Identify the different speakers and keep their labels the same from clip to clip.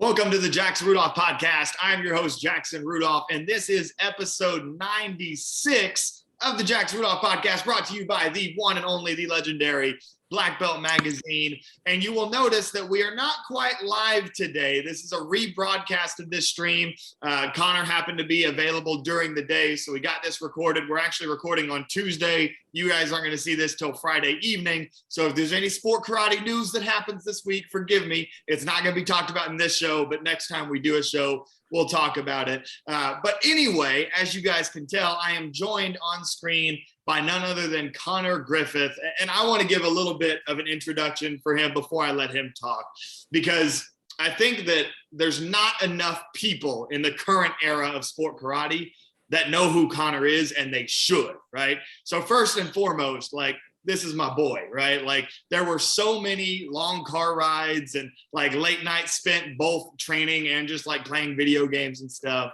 Speaker 1: Welcome to the Jackson Rudolph podcast. I'm your host, Jackson Rudolph, and this is episode 96 of the Jackson Rudolph podcast, brought to you by the one and only, the legendary Black Belt Magazine. And you will notice that we are not quite live today. This is a rebroadcast of this stream. Connor happened to be available during the day, so we got this recorded. We're actually recording on Tuesday. You guys aren't going to see this till Friday evening. So if there's any sport karate news that happens this week, forgive me. It's not going to be talked about in this show, but next time we do a show, we'll talk about it. But anyway, as you guys can tell, I am joined on screen by none other than Connor Griffith. And I want to give a little bit of an introduction for him before I let him talk, because I think that there's not enough people in the current era of sport karate that know who Connor is, and they should, right? So first and foremost, this is my boy, right? Like, there were so many long car rides and late nights spent both training and just playing video games and stuff.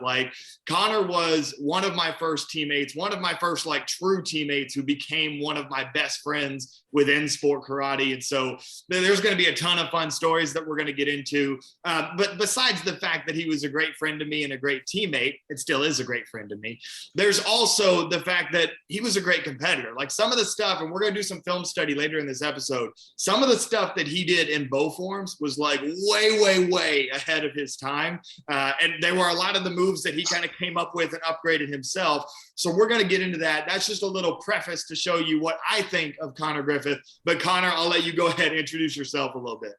Speaker 1: Connor was one of my first teammates, one of my first true teammates who became one of my best friends within sport karate. And so there's going to be a ton of fun stories that we're going to get into. But besides the fact that he was a great friend to me and a great teammate, it still is a great friend to me. There's also the fact that he was a great competitor. Some of the stuff, and we're going to do some film study later in this episode, some of the stuff that he did in bow forms was way ahead of his time. And there were a lot of the moves that he kind of came up with and upgraded himself. So we're going to get into that. That's just a little preface to show you what I think of Connor Griffith. But Connor, I'll let you go ahead and introduce yourself a little bit.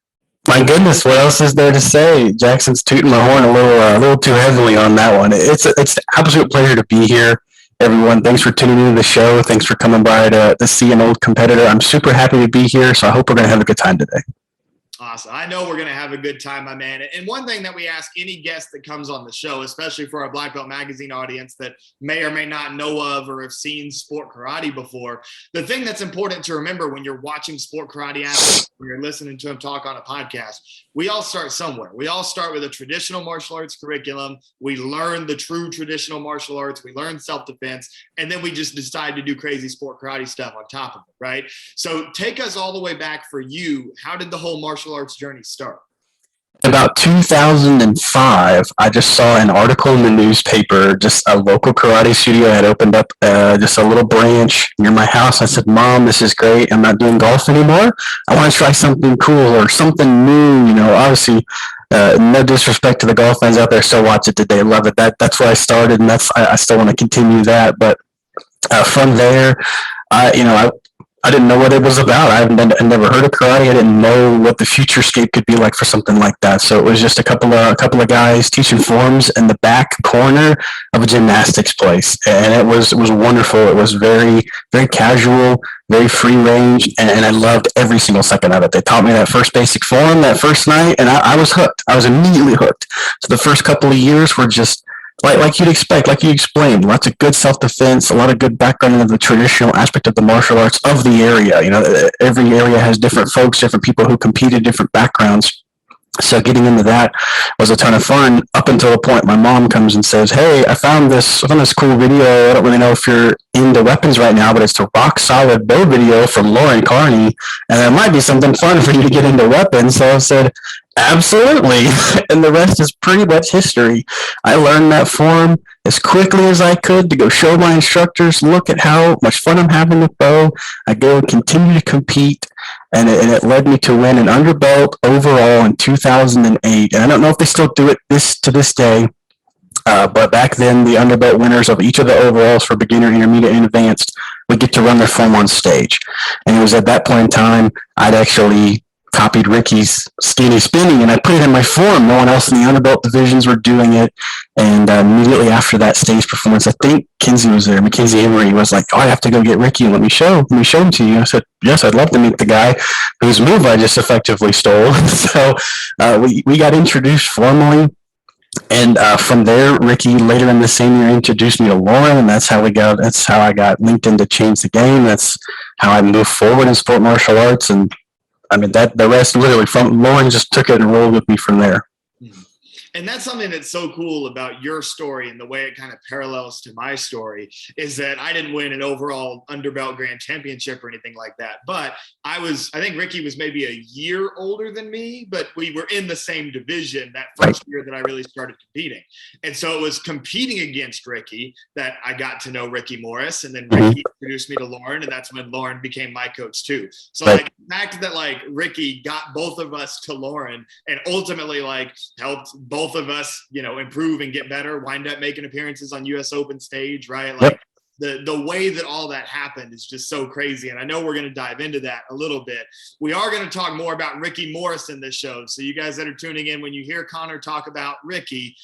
Speaker 2: My goodness, what else is there to say? Jackson's tooting my horn a little too heavily on that one. It's an absolute pleasure to be here. Everyone, thanks for tuning into the show. Thanks for coming by to see an old competitor. I'm super happy to be here, so I hope we're going to have a good time today.
Speaker 1: Awesome. I know we're going to have a good time, my man. And one thing that we ask any guest that comes on the show, especially for our Black Belt Magazine audience that may or may not know of or have seen sport karate before, the thing that's important to remember when you're watching sport karate athletes, when you're listening to them talk on a podcast, we all start somewhere. We all start with a traditional martial arts curriculum. We learn the true traditional martial arts. We learn self-defense, and then we just decide to do crazy sport karate stuff on top of it, right? So take us all the way back for you. How did the whole martial arts journey start?
Speaker 2: About 2005, I just saw an article in the newspaper. Just a local karate studio had opened up just a little branch near my house. I said, "Mom, this is great. I'm not doing golf anymore. I want to try something cool or something new." Obviously, no disrespect to the golf fans out there, still watch it today, love it. That's where I started, and I still want to continue that. But from there, I didn't know what it was about. I never heard of karate. I didn't know what the futurescape could be like for something like that. So it was just a couple of guys teaching forms in the back corner of a gymnastics place, and it was wonderful. It was very, very casual, very free range, and I loved every single second of it. They taught me that first basic form that first night, and I was hooked. I was immediately hooked. So the first couple of years were just like you'd expect, like you explained, lots of good self-defense, a lot of good background in the traditional aspect of the martial arts of the area. Every area has different folks, different people who competed, different backgrounds. So getting into that was a ton of fun up until the point my mom comes and says, "Hey, I found this cool video. I don't really know if you're into weapons right now, but it's a rock solid bow video from Lauren Carney, and it might be something fun for you to get into weapons." So I said, "Absolutely." And the rest is pretty much history. I learned that form as quickly as I could to go show my instructors, look at how much fun I'm having with bow. I go and continue to compete, and it led me to win an underbelt overall in 2008. And I don't know if they still do it to this day, but back then the underbelt winners of each of the overalls for beginner, intermediate, and advanced would get to run their form on stage. And it was at that point in time I'd actually copied Ricky's skinny spinning, and I put it in my form. No one else in the underbelt divisions were doing it. And immediately after that stage performance, I think Kinsey was there. Mackenzie Emery was like, "Oh, I have to go get Ricky and let me show him to you." I said, "Yes, I'd love to meet the guy whose move I just effectively stole." So we got introduced formally. And from there, Ricky later in the same year introduced me to Lauren, and that's how I got linked in to Change the Game. That's how I moved forward in sport martial arts. And I mean, the rest literally from Lauren just took it and rolled with me from there.
Speaker 1: And that's something that's so cool about your story and the way it kind of parallels to my story is that I didn't win an overall underbelt grand championship or anything like that. But I think Ricky was maybe a year older than me, but we were in the same division that first year that I really started competing. And so it was competing against Ricky that I got to know Ricky Morris. And then Ricky introduced me to Lauren, and that's when Lauren became my coach too. So like the fact that like Ricky got both of us to Lauren and ultimately like helped both of us, improve and get better, wind up making appearances on US Open stage, right? Like the way that all that happened is just so crazy. And I know we're going to dive into that a little bit. We are going to talk more about Ricky Morris in this show. So you guys that are tuning in, when you hear Connor talk about Ricky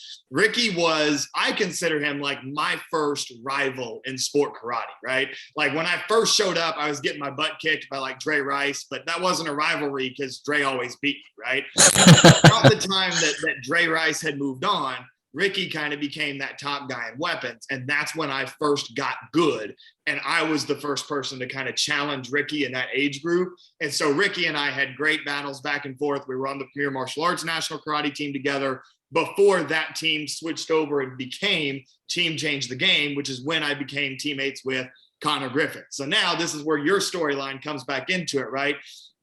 Speaker 1: was, I consider him like my first rival in sport karate, right? Like when I first showed up, I was getting my butt kicked by like Dre Rice, but that wasn't a rivalry because Dre always beat me, right? From the time that Dre Rice had moved on, Ricky kind of became that top guy in weapons. And that's when I first got good. And I was the first person to kind of challenge Ricky in that age group. And so Ricky and I had great battles back and forth. We were on the Premier Martial Arts National Karate team together before that team switched over and became Team Change the Game, which is when I became teammates with Connor Griffith. So now this is where your storyline comes back into it, right?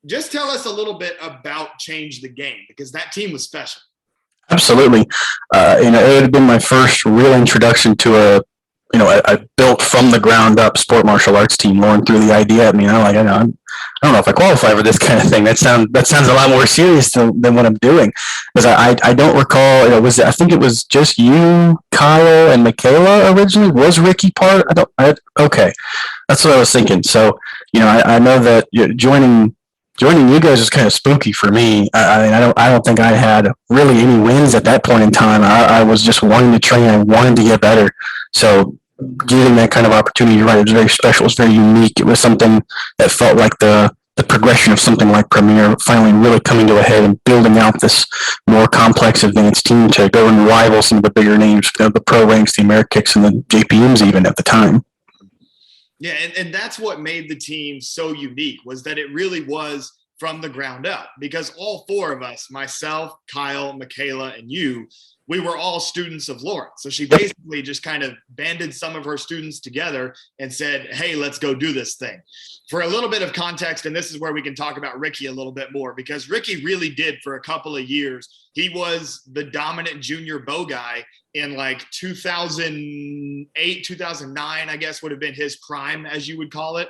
Speaker 1: Just tell us a little bit about Change the Game, because that team was special.
Speaker 2: Absolutely. It had been my first real introduction to a built from the ground up sport martial arts team. Lauren threw the idea at me, and I don't know if I qualify for this kind of thing. That sounds a lot more serious than what I'm doing, because I don't recall. I think it was just you, Kyle, and Michaela originally. Was Ricky part? Okay, that's what I was thinking. So I know that joining you guys is kind of spooky for me. I don't think I had really any wins at that point in time. I was just wanting to train. I wanted to get better. So getting that kind of opportunity, you're right, it was very special. It was very unique. It was something that felt like the progression of something like Premier finally really coming to a head and building out this more complex advanced team to go and rival some of the bigger names, the pro ranks, the Amerikicks, and the JPMs even at the time.
Speaker 1: Yeah, and that's what made the team so unique, was that it really was from the ground up, because all four of us, myself, Kyle, Michaela, and you, we were all students of Lauren. So she basically just kind of banded some of her students together and said, hey, let's go do this thing. For a little bit of context, and this is where we can talk about Ricky a little bit more, because Ricky really did for a couple of years. He was the dominant junior bow guy in like 2008, 2009, I guess would have been his prime, as you would call it.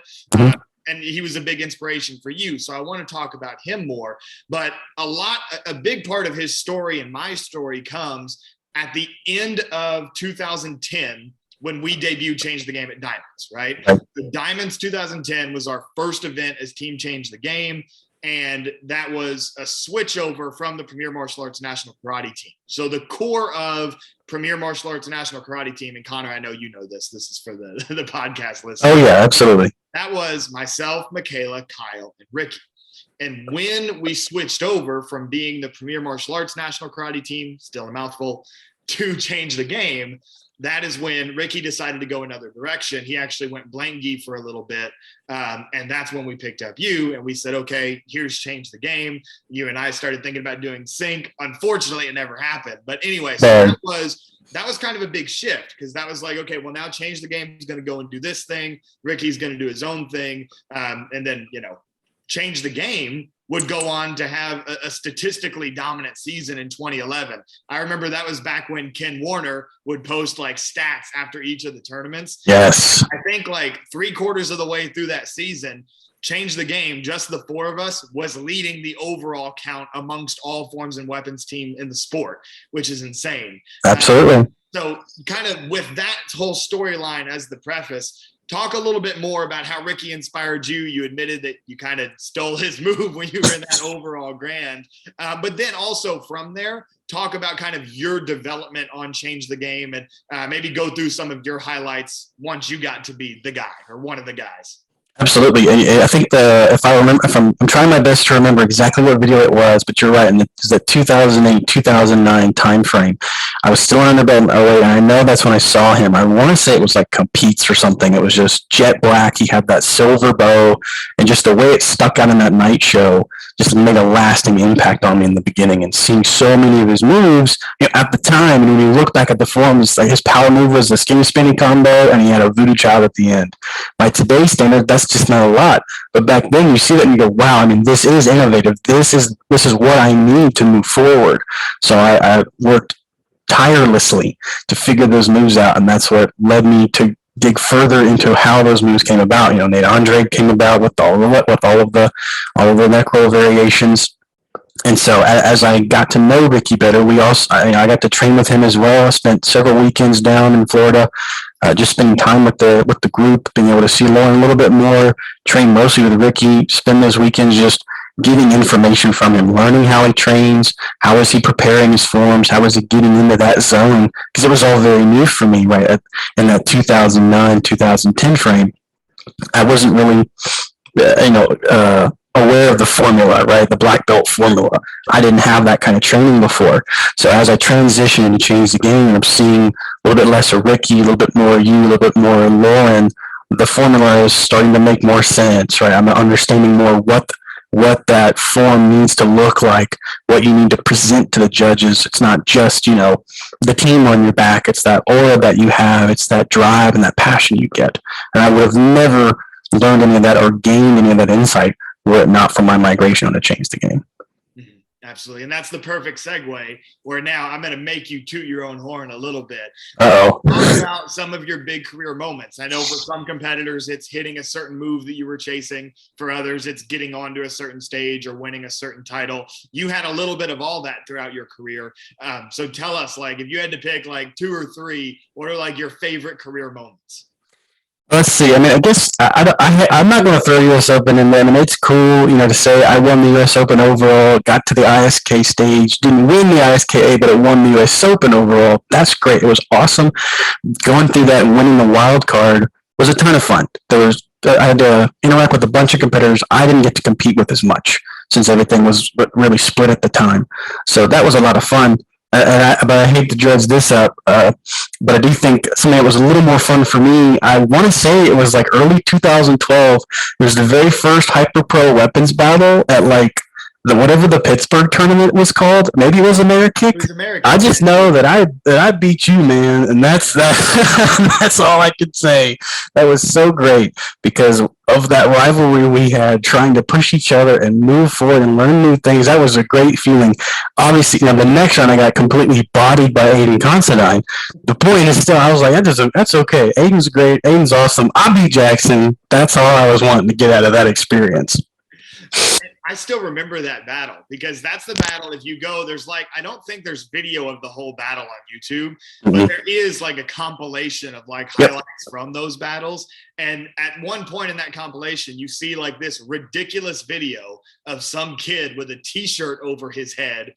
Speaker 1: And he was a big inspiration for you. So I want to talk about him more. But a big part of his story and my story comes at the end of 2010, when we debuted Change the Game at Diamonds, right? The Diamonds 2010 was our first event as Team Change the Game. And that was a switch over from the Premier Martial Arts National Karate Team. So the core of Premier Martial Arts National Karate Team, and Connor, I know you know this. This is for the podcast listeners.
Speaker 2: Oh, yeah, absolutely.
Speaker 1: That was myself, Michaela, Kyle, and Ricky. And when we switched over from being the Premier Martial Arts National Karate Team, still a mouthful, to Change the Game, that is when Ricky decided to go another direction. He actually went blank gi for a little bit. And that's when we picked up you and we said, okay, here's Change the Game. You and I started thinking about doing sync. Unfortunately, it never happened. But anyway, so that was kind of a big shift, because that was like, okay, well, now Change the Game is going to go and do this thing. Ricky's going to do his own thing. And then, Change the Game would go on to have a statistically dominant season in 2011. I remember that was back when Ken Warner would post like stats after each of the tournaments.
Speaker 2: Yes.
Speaker 1: I think like 3/4 of the way through that season, Change the Game, just the four of us, was leading the overall count amongst all forms and weapons team in the sport, which is insane.
Speaker 2: Absolutely.
Speaker 1: So kind of with that whole storyline as the preface, talk a little bit more about how Ricky inspired you. You admitted that you kind of stole his move when you were in that overall grand. But then also from there, talk about kind of your development on Change the Game, and maybe go through some of your highlights once you got to be the guy or one of the guys.
Speaker 2: Absolutely. I think I'm trying my best to remember exactly what video it was, but you're right. And it's that 2008, 2009 time frame. I was still in underbelt in '08, and I know that's when I saw him. I want to say it was like Competes or something. It was just jet black. He had that silver bow, and just the way it stuck out in that night show just made a lasting impact on me in the beginning. And seeing so many of his moves, at the time, and when you look back at the forms, like his power move was the skinny spinning combo, and he had a voodoo child at the end. By today's standard, that's just not a lot. But back then, you see that and you go, "Wow! I mean, this is innovative. This is what I need to move forward." So I worked tirelessly to figure those moves out, and that's what led me to dig further into how those moves came about. Nate Andre came about with all of the neck roll variations. And so as I got to know Ricky better, I got to train with him as well. I spent several weekends down in Florida, just spending time with the group, being able to see Lauren a little bit more, train mostly with Ricky, spend those weekends just getting information from him, learning how he trains, how is he preparing his forms, how is he getting into that zone, because it was all very new for me, right, in that 2009, 2010 frame. I wasn't really, aware of the formula, right, the black belt formula. I didn't have that kind of training before. So as I transitioned and changed the game, I'm seeing a little bit less of Ricky, a little bit more you, a little bit more Lauren. The formula is starting to make more sense, right? I'm understanding more what that form needs to look like, what you need to present to the judges. It's not just, the team on your back. It's that aura that you have. It's that drive and that passion you get. And I would have never learned any of that or gained any of that insight were it not for my migration to change the game.
Speaker 1: Absolutely. And that's the perfect segue where now I'm going to make you toot your own horn a little bit.
Speaker 2: Uh-oh.
Speaker 1: Talk about some of your big career moments. I know for some competitors, it's hitting a certain move that you were chasing. For others, it's getting onto a certain stage or winning a certain title. You had a little bit of all that throughout your career. So tell us, if you had to pick 2 or 3, what are your favorite career moments?
Speaker 2: Let's see. I mean, I guess I'm not going to throw U.S. Open in there. I mean, it's cool, to say I won the U.S. Open overall, got to the ISK stage, didn't win the ISKA, but it won the U.S. Open overall. That's great. It was awesome. Going through that and winning the wild card was a ton of fun. I had to interact with a bunch of competitors I didn't get to compete with as much since everything was really split at the time. So that was a lot of fun. But I hate to dredge this up, but I do think something that was a little more fun for me, I want to say it was early 2012. It was the very first Hyper Pro weapons battle at whatever the Pittsburgh tournament was called. Maybe it was Amerikick. I just know that I beat you, man, and that's that's all I could say. That was so great because of that rivalry we had, trying to push each other and move forward and learn new things. That was a great feeling. Obviously, the next round I got completely bodied by Aiden Considine. The point is still, I was like, that's okay. Aiden's great. Aiden's awesome. I beat Jackson. That's all I was wanting to get out of that experience.
Speaker 1: I still remember that battle because that's the battle. If you go, there's I don't think there's video of the whole battle on YouTube, but there is a compilation of highlights from those battles. And at one point in that compilation, you see this ridiculous video of some kid with a t-shirt over his head,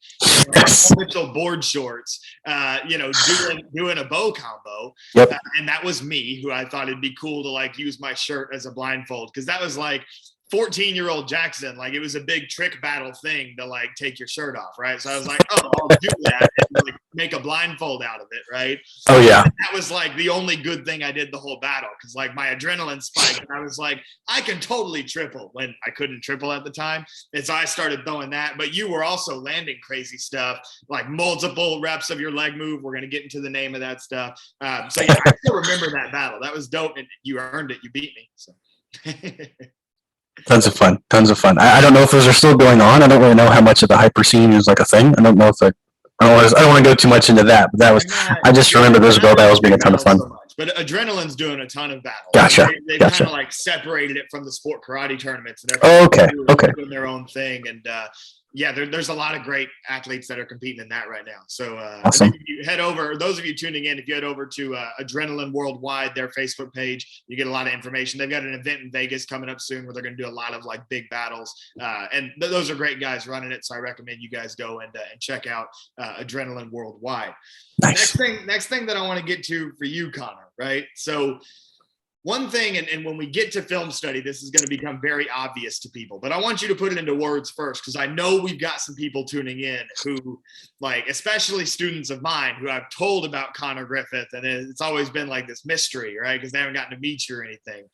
Speaker 1: and board shorts, doing a bow combo.
Speaker 2: Yep.
Speaker 1: And that was me, who I thought it'd be cool to use my shirt as a blindfold. Cause that was 14-year-old Jackson, it was a big trick battle thing to take your shirt off, right? So I was like, oh, I'll do that and make a blindfold out of it, right?
Speaker 2: Oh yeah.
Speaker 1: And that was the only good thing I did the whole battle because my adrenaline spiked and I was I can totally triple when I couldn't triple at the time. And so I started throwing that, but you were also landing crazy stuff, multiple reps of your leg move. We're going to get into the name of that stuff. So yeah, I still remember that battle. That was dope and you earned it. You beat me. So.
Speaker 2: Tons of fun. I don't know if those are still going on. I don't really know how much of the hyper scene is a thing. I don't know if I don't want to go too much into that, but that was, I just remember those battles being a ton of fun.
Speaker 1: But Adrenaline's doing a ton of battles.
Speaker 2: Gotcha.
Speaker 1: They've kind of separated it from the sport karate tournaments. And
Speaker 2: they're
Speaker 1: doing their own thing. And yeah, there's a lot of great athletes that are competing in that right now. So
Speaker 2: awesome.
Speaker 1: If you head over, those of you tuning in, if you head over to Adrenaline Worldwide, their Facebook page, you get a lot of information. They've got an event in Vegas coming up soon where they're going to do a lot of big battles. And those are great guys running it. So I recommend you guys go and check out Adrenaline Worldwide.
Speaker 2: Nice.
Speaker 1: Next thing that I want to get to for you, Connor, right? So One thing, and when we get to film study, this is going to become very obvious to people, but I want you to put it into words first, because I know we've got some people tuning in who, like, especially students of mine who I've told about Connor Griffith, and it's always been like this mystery, right? Because they haven't gotten to meet you or anything.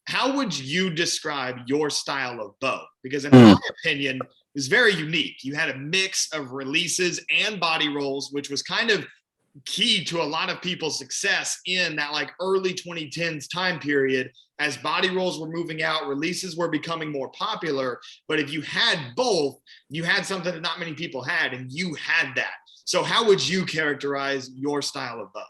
Speaker 1: How would you describe your style of bow? Because in my opinion, it was very unique. You had a mix of releases and body rolls, which was kind of key to a lot of people's success in that like early 2010s time period. As body rolls were moving out, releases were becoming more popular. But if you had both, you had something that not many people had, and you had that. So how would you characterize your style of bow?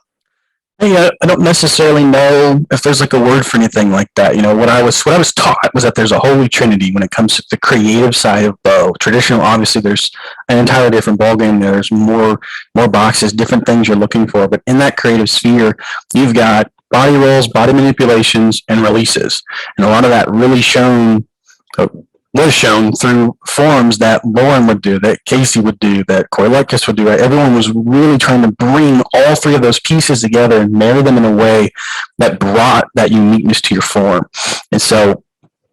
Speaker 2: Hey, I don't necessarily know if there's like a word for anything like that. You know, what I was taught was that there's a holy trinity when it comes to the creative side of bow. Traditional, obviously, there's an entirely different ballgame. There's more boxes, different things you're looking for. But in that creative sphere, you've got body rolls, body manipulations, and releases, and a lot of that really was shown through forums that Lauren would do, that Casey would do, that Corey Lucas would do. Right? Everyone was really trying to bring all three of those pieces together and marry them in a way that brought that uniqueness to your form. And so,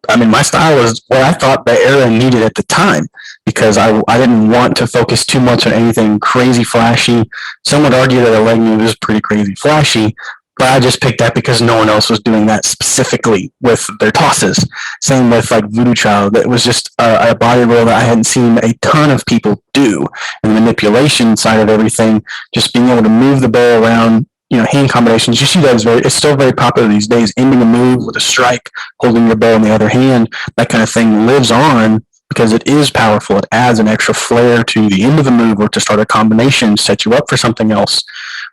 Speaker 2: I mean, my style was what I thought the era needed at the time, because I didn't want to focus too much on anything crazy flashy. Some would argue that a leg move is pretty crazy flashy, but I just picked that because no one else was doing that specifically with their tosses. Same with like Voodoo Child. That was just a body roll that I hadn't seen a ton of people do. And the manipulation side of everything, just being able to move the bow around, you know, hand combinations. You see that it's still very popular these days. Ending a move with a strike, holding your bow in the other hand, that kind of thing lives on because it is powerful. It adds an extra flair to the end of the move or to start a combination, set you up for something else.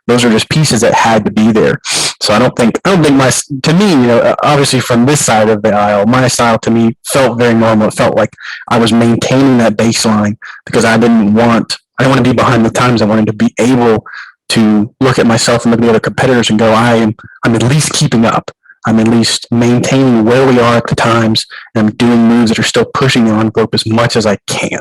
Speaker 2: Those are just pieces that had to be there. So I don't think to me, you know, obviously from this side of the aisle, my style to me felt very normal. It felt like I was maintaining that baseline because I didn't want to be behind the times. I wanted to be able to look at myself and look at the other competitors and go, I'm at least keeping up. I'm at least maintaining where we are at the times, and I'm doing moves that are still pushing the envelope as much as I can.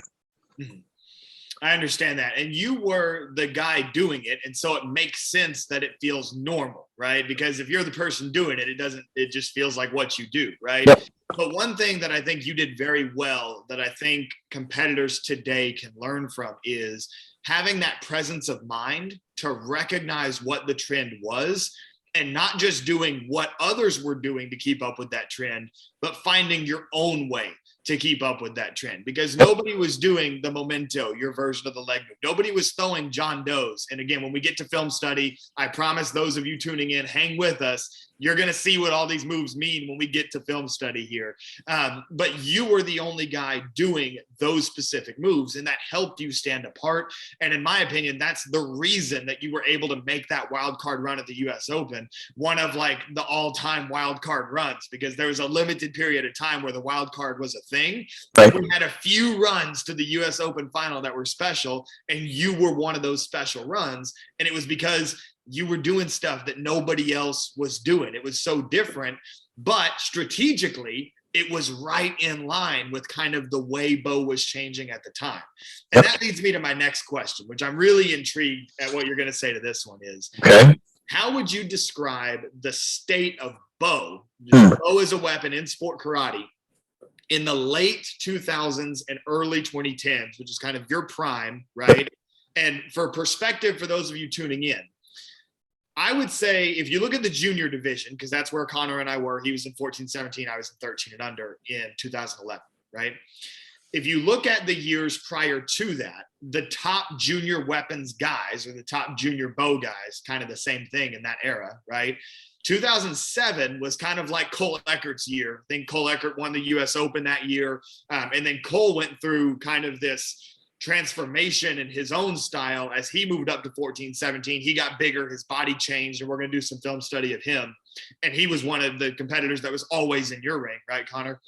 Speaker 1: I understand that. And you were the guy doing it. And so it makes sense that it feels normal, right? Because if you're the person doing it, it just feels like what you do, right?
Speaker 2: Yep.
Speaker 1: But one thing that I think you did very well that I think competitors today can learn from is having that presence of mind to recognize what the trend was, and not just doing what others were doing to keep up with that trend, but finding your own way to keep up with that trend, because nobody was doing the memento, your version of the leg move. Nobody was throwing John Does. And again, when we get to film study, I promise those of you tuning in, hang with us. You're going to see what all these moves mean when we get to film study here. But you were the only guy doing those specific moves, and that helped you stand apart. And in my opinion, that's the reason that you were able to make that wild card run at the US Open, one of like the all-time wild card runs, because there was a limited period of time where the wild card was a thing.
Speaker 2: Right.
Speaker 1: We had a few runs to the US Open final that were special, and you were one of those special runs. And it was because you were doing stuff that nobody else was doing. It was so different, but strategically, it was right in line with kind of the way bow was changing at the time. And that leads me to my next question, which I'm really intrigued at what you're going to say to this one is,
Speaker 2: okay,
Speaker 1: how would you describe the state of bow, bow as a weapon in sport karate, in the late 2000s and early 2010s, which is kind of your prime, right? And for perspective, for those of you tuning in, I would say if you look at the junior division, because that's where Connor and I were, he was in 14-17, I was in 13 and under in 2011, right? If you look at the years prior to that, the top junior weapons guys or the top junior bow guys, kind of the same thing in that era, right? 2007 was kind of like Cole Eckert's year. I think Cole Eckert won the US Open that year. And then Cole went through kind of this transformation in his own style as he moved up to 14-17. He got bigger, his body changed, and we're going to do some film study of him. And he was one of the competitors that was always in your ring, right, Connor?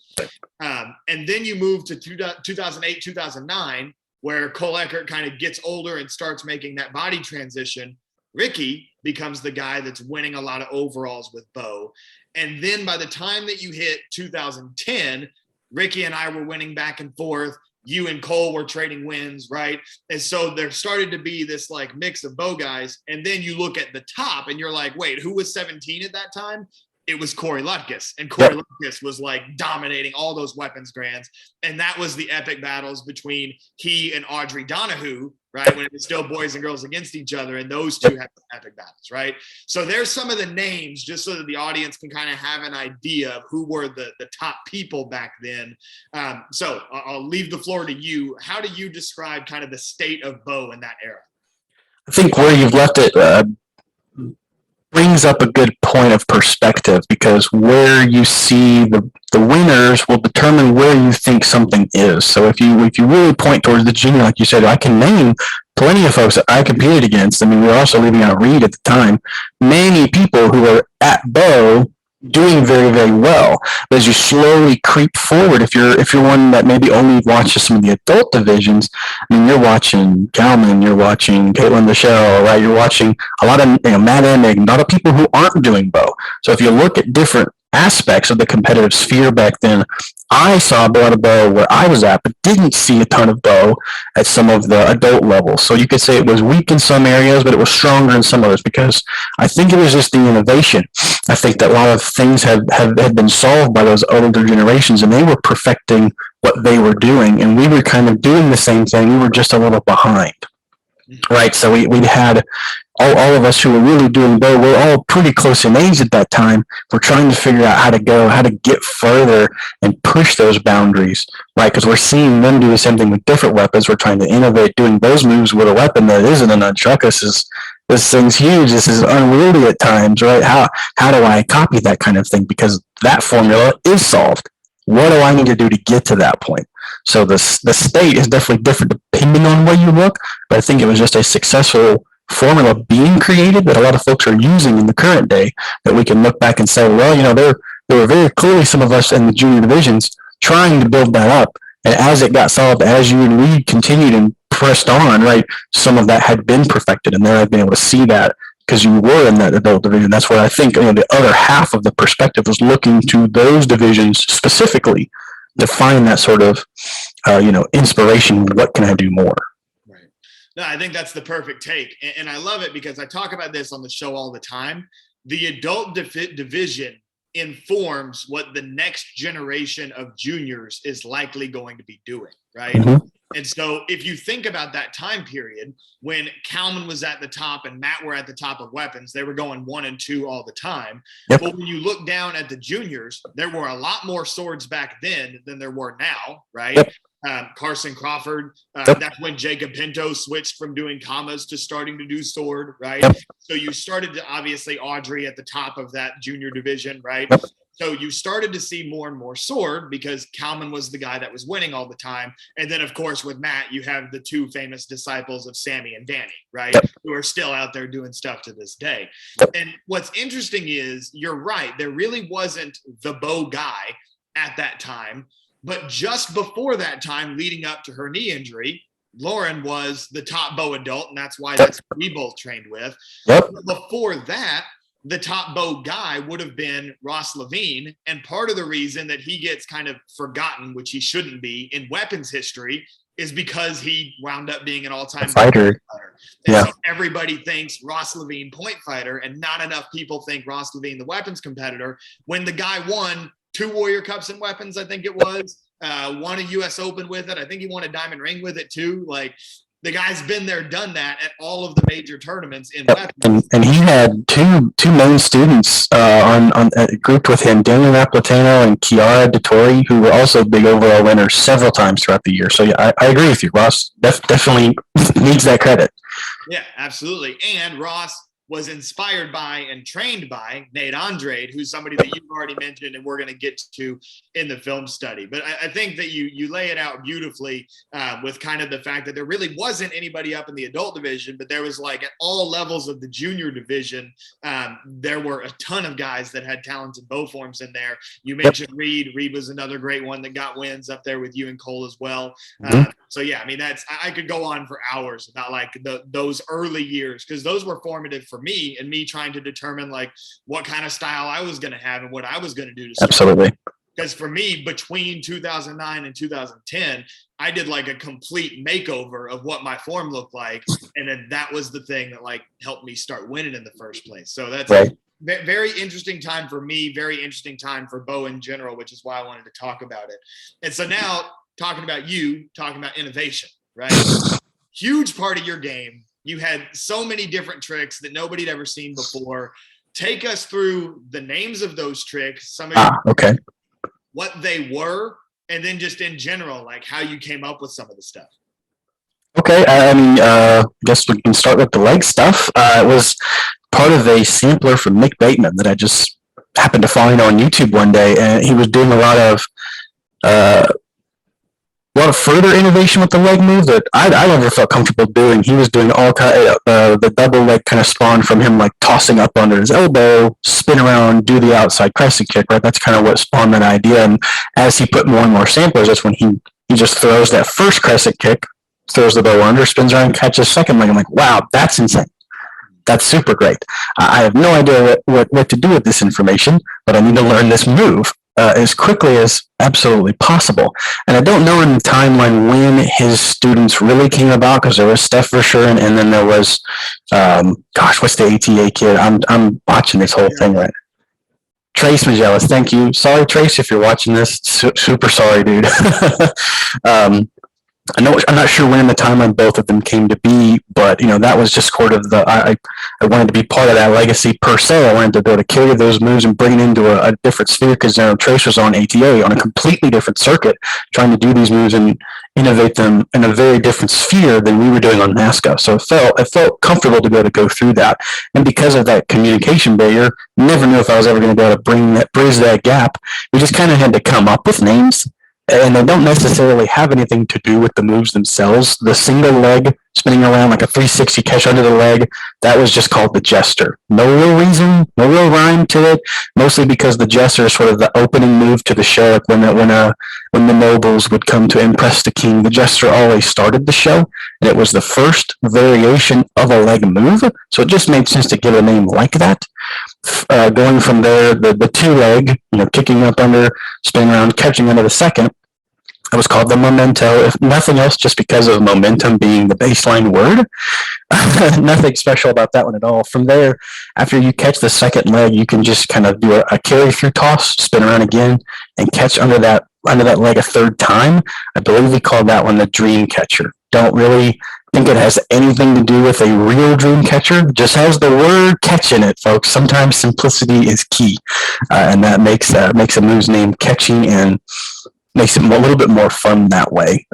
Speaker 1: And then you move to 2008, 2009, where Cole Eckert kind of gets older and starts making that body transition. Ricky becomes the guy that's winning a lot of overalls with bow. And then by the time that you hit 2010, Ricky and I were winning back and forth. You and Cole were trading wins, right? And so there started to be this like mix of bow guys. And then you look at the top and you're like, wait, who was 17 at that time? it was Corey Lutkus, and Corey Lutkus was like dominating all those weapons grands. And that was the epic battles between he and Audrey Donahue, right? When it was still boys and girls against each other, and those two had epic battles, right? So there's some of the names just so that the audience can kind of have an idea of who were the top people back then. So I'll leave the floor to you. How do you describe kind of the state of bow in that era?
Speaker 2: I think where you've left it brings up a good point of perspective, because where you see the winners will determine where you think something is. So if you really point towards the junior, like you said, I can name plenty of folks that I competed against. I mean, we were also leaving out Reed at the time. Many people who were at bow doing very, very well. But as you slowly creep forward, if you're one that maybe only watches some of the adult divisions, I mean, you're watching Kalman, you're watching Caitlin Michelle, right? You're watching a lot of Matt Emig, a lot of people who aren't doing bow. So if you look at different aspects of the competitive sphere back then, I saw a lot of bow where I was at, but didn't see a ton of bow at some of the adult levels. So you could say it was weak in some areas, but it was stronger in some others, because I think it was just the innovation. I think that a lot of things had been solved by those older generations, and they were perfecting what they were doing, and we were kind of doing the same thing. We were just a little behind, right? So we had all of us who were really doing bow, we're all pretty close in age at that time. We're trying to figure out how to get further and push those boundaries, right? Because we're seeing them do the same thing with different weapons. We're trying to innovate, doing those moves with a weapon that isn't a nunchuck. This thing's huge. This is unwieldy at times, right? How do I copy that kind of thing? Because that formula is solved. What do I need to do to get to that point? So the state is definitely different depending on where you look, but I think it was just a successful formula being created that a lot of folks are using in the current day, that we can look back and say, well, there were very clearly some of us in the junior divisions trying to build that up. And as it got solved, as you and Reed continued and pressed on, right, some of that had been perfected. And there I've been able to see that because you were in that adult division. That's where I think the other half of the perspective was looking to those divisions specifically to find that sort of, inspiration. What can I do more?
Speaker 1: No, I think that's the perfect take. And I love it because I talk about this on the show all the time. The adult division informs what the next generation of juniors is likely going to be doing, right? Mm-hmm. And so if you think about that time period when Kalman was at the top and Matt were at the top of weapons, they were going 1 and 2 all the time. Yep. But when you look down at the juniors, there were a lot more swords back then than there were now, right? Yep. Carson Crawford, that's when Jacob Pinto switched from doing commas to starting to do sword, right? Yep. So you started to, obviously, Audrey at the top of that junior division, right? Yep. So you started to see more and more sword because Kalman was the guy that was winning all the time. And then, of course, with Matt, you have the 2 famous disciples of Sammy and Danny, right? Yep. Who are still out there doing stuff to this day. Yep. And what's interesting is, you're right, there really wasn't the bow guy at that time. But just before that time, leading up to her knee injury, Lauren was the top bow adult, and that's why that's what we both trained with. Yep. But before that, the top bow guy would have been Ross Levine. And part of the reason that he gets kind of forgotten, which he shouldn't be, in weapons history, is because he wound up being an all-time
Speaker 2: fighter.
Speaker 1: And so everybody thinks Ross Levine point fighter, and not enough people think Ross Levine the weapons competitor, when the guy won 2 Warrior Cups in weapons, I think it was. Won a U.S. Open with it. I think he won a diamond ring with it too. Like, the guy's been there, done that at all of the major tournaments in weapons.
Speaker 2: And he had two main students grouped with him, Daniel Napolitano and Chiara Dettori, who were also big overall winners several times throughout the year. So yeah, I agree with you. Ross definitely needs that credit.
Speaker 1: Yeah, absolutely. And Ross was inspired by and trained by Nate Andrade, who's somebody that you've already mentioned and we're going to get to in the film study. But I think that you lay it out beautifully with kind of the fact that there really wasn't anybody up in the adult division, but there was, like, at all levels of the junior division, there were a ton of guys that had talents in bow forms in there. You mentioned Reed. Reed was another great one that got wins up there with you and Cole as well. So yeah, I mean, I could go on for hours about, like, those early years, because those were formative for me and me trying to determine, like, what kind of style I was going to have and what I was going to do to start.
Speaker 2: Absolutely.
Speaker 1: Because for me, between 2009 and 2010, I did, like, a complete makeover of what my form looked like. And then that was the thing that, like, helped me start winning in the first place. So that's right. very interesting time for me, very interesting time for Bo in general, which is why I wanted to talk about it. And so now talking about innovation, right? Huge part of your game. You had so many different tricks that nobody'd ever seen before. Take us through the names of those tricks,
Speaker 2: okay.
Speaker 1: what they were, and then just in general, like how you came up with some of the stuff.
Speaker 2: Okay, I guess we can start with the leg stuff. It was part of a sampler from Nick Bateman that I just happened to find on YouTube one day, and he was doing a lot of further innovation with the leg move that I never felt comfortable doing. He was doing all the double leg kind of spawned from him, like tossing up under his elbow, spin around, do the outside crescent kick, right? That's kind of what spawned that idea. And as he put more and more samplers, that's when he just throws that first crescent kick, throws the bow under, spins around, catches second leg. I'm like, wow, that's insane. That's super great. I have no idea what to do with this information, but I need to learn this move as quickly as absolutely possible. And I don't know in the timeline when his students really came about, because there was Steph for sure, and then there was, what's the ATA kid? I'm watching this whole thing right now. Trace Magellas, thank you. Sorry, Trace, if you're watching this. Super sorry, dude. I'm not sure when in the timeline both of them came to be, but that was just sort of I wanted to be part of that legacy per se. I wanted to be able to carry those moves and bring it into a different sphere, because Trace was on ATA on a completely different circuit, trying to do these moves and innovate them in a very different sphere than we were doing on NASCA. So it felt comfortable to be able to go through that. And because of that communication barrier, never knew if I was ever going to be able to bridge that gap. We just kind of had to come up with names. And they don't necessarily have anything to do with the moves themselves. The single leg spinning around like a 360 catch under the leg, that was just called the Jester. No real reason, no real rhyme to it, mostly because the Jester is sort of the opening move to the show. Like when the nobles would come to impress the king, the Jester always started the show, and it was the first variation of a leg move, so it just made sense to give a name like that. Going from there, the two leg, kicking up under, spinning around, catching under the second, it was called the memento, if nothing else, just because of momentum being the baseline word. Nothing special about that one at all. From there, after you catch the second leg, you can just kind of do a carry through toss, spin around again, and catch under that leg a third time. I believe we called that one the dream catcher. Don't really think it has anything to do with a real dream catcher. Just has the word catch in it, folks. Sometimes simplicity is key, and that makes a move's name catchy and makes it a little bit more fun that way.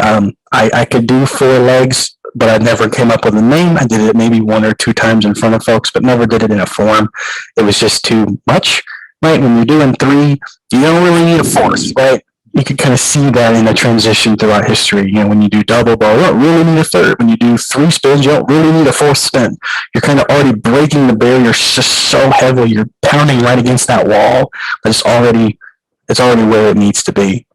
Speaker 2: I could do 4 legs, but I never came up with a name. I did it maybe 1 or 2 times in front of folks, but never did it in a form. It was just too much, right? When you're doing 3, you don't really need a 4th, right? You could kind of see that in the transition throughout history. When you do double bow, you don't really need a 3rd. When you do 3 spins, you don't really need a 4th spin. You're kind of already breaking the barrier just so heavily. You're pounding right against that wall, but it's already where it needs to be.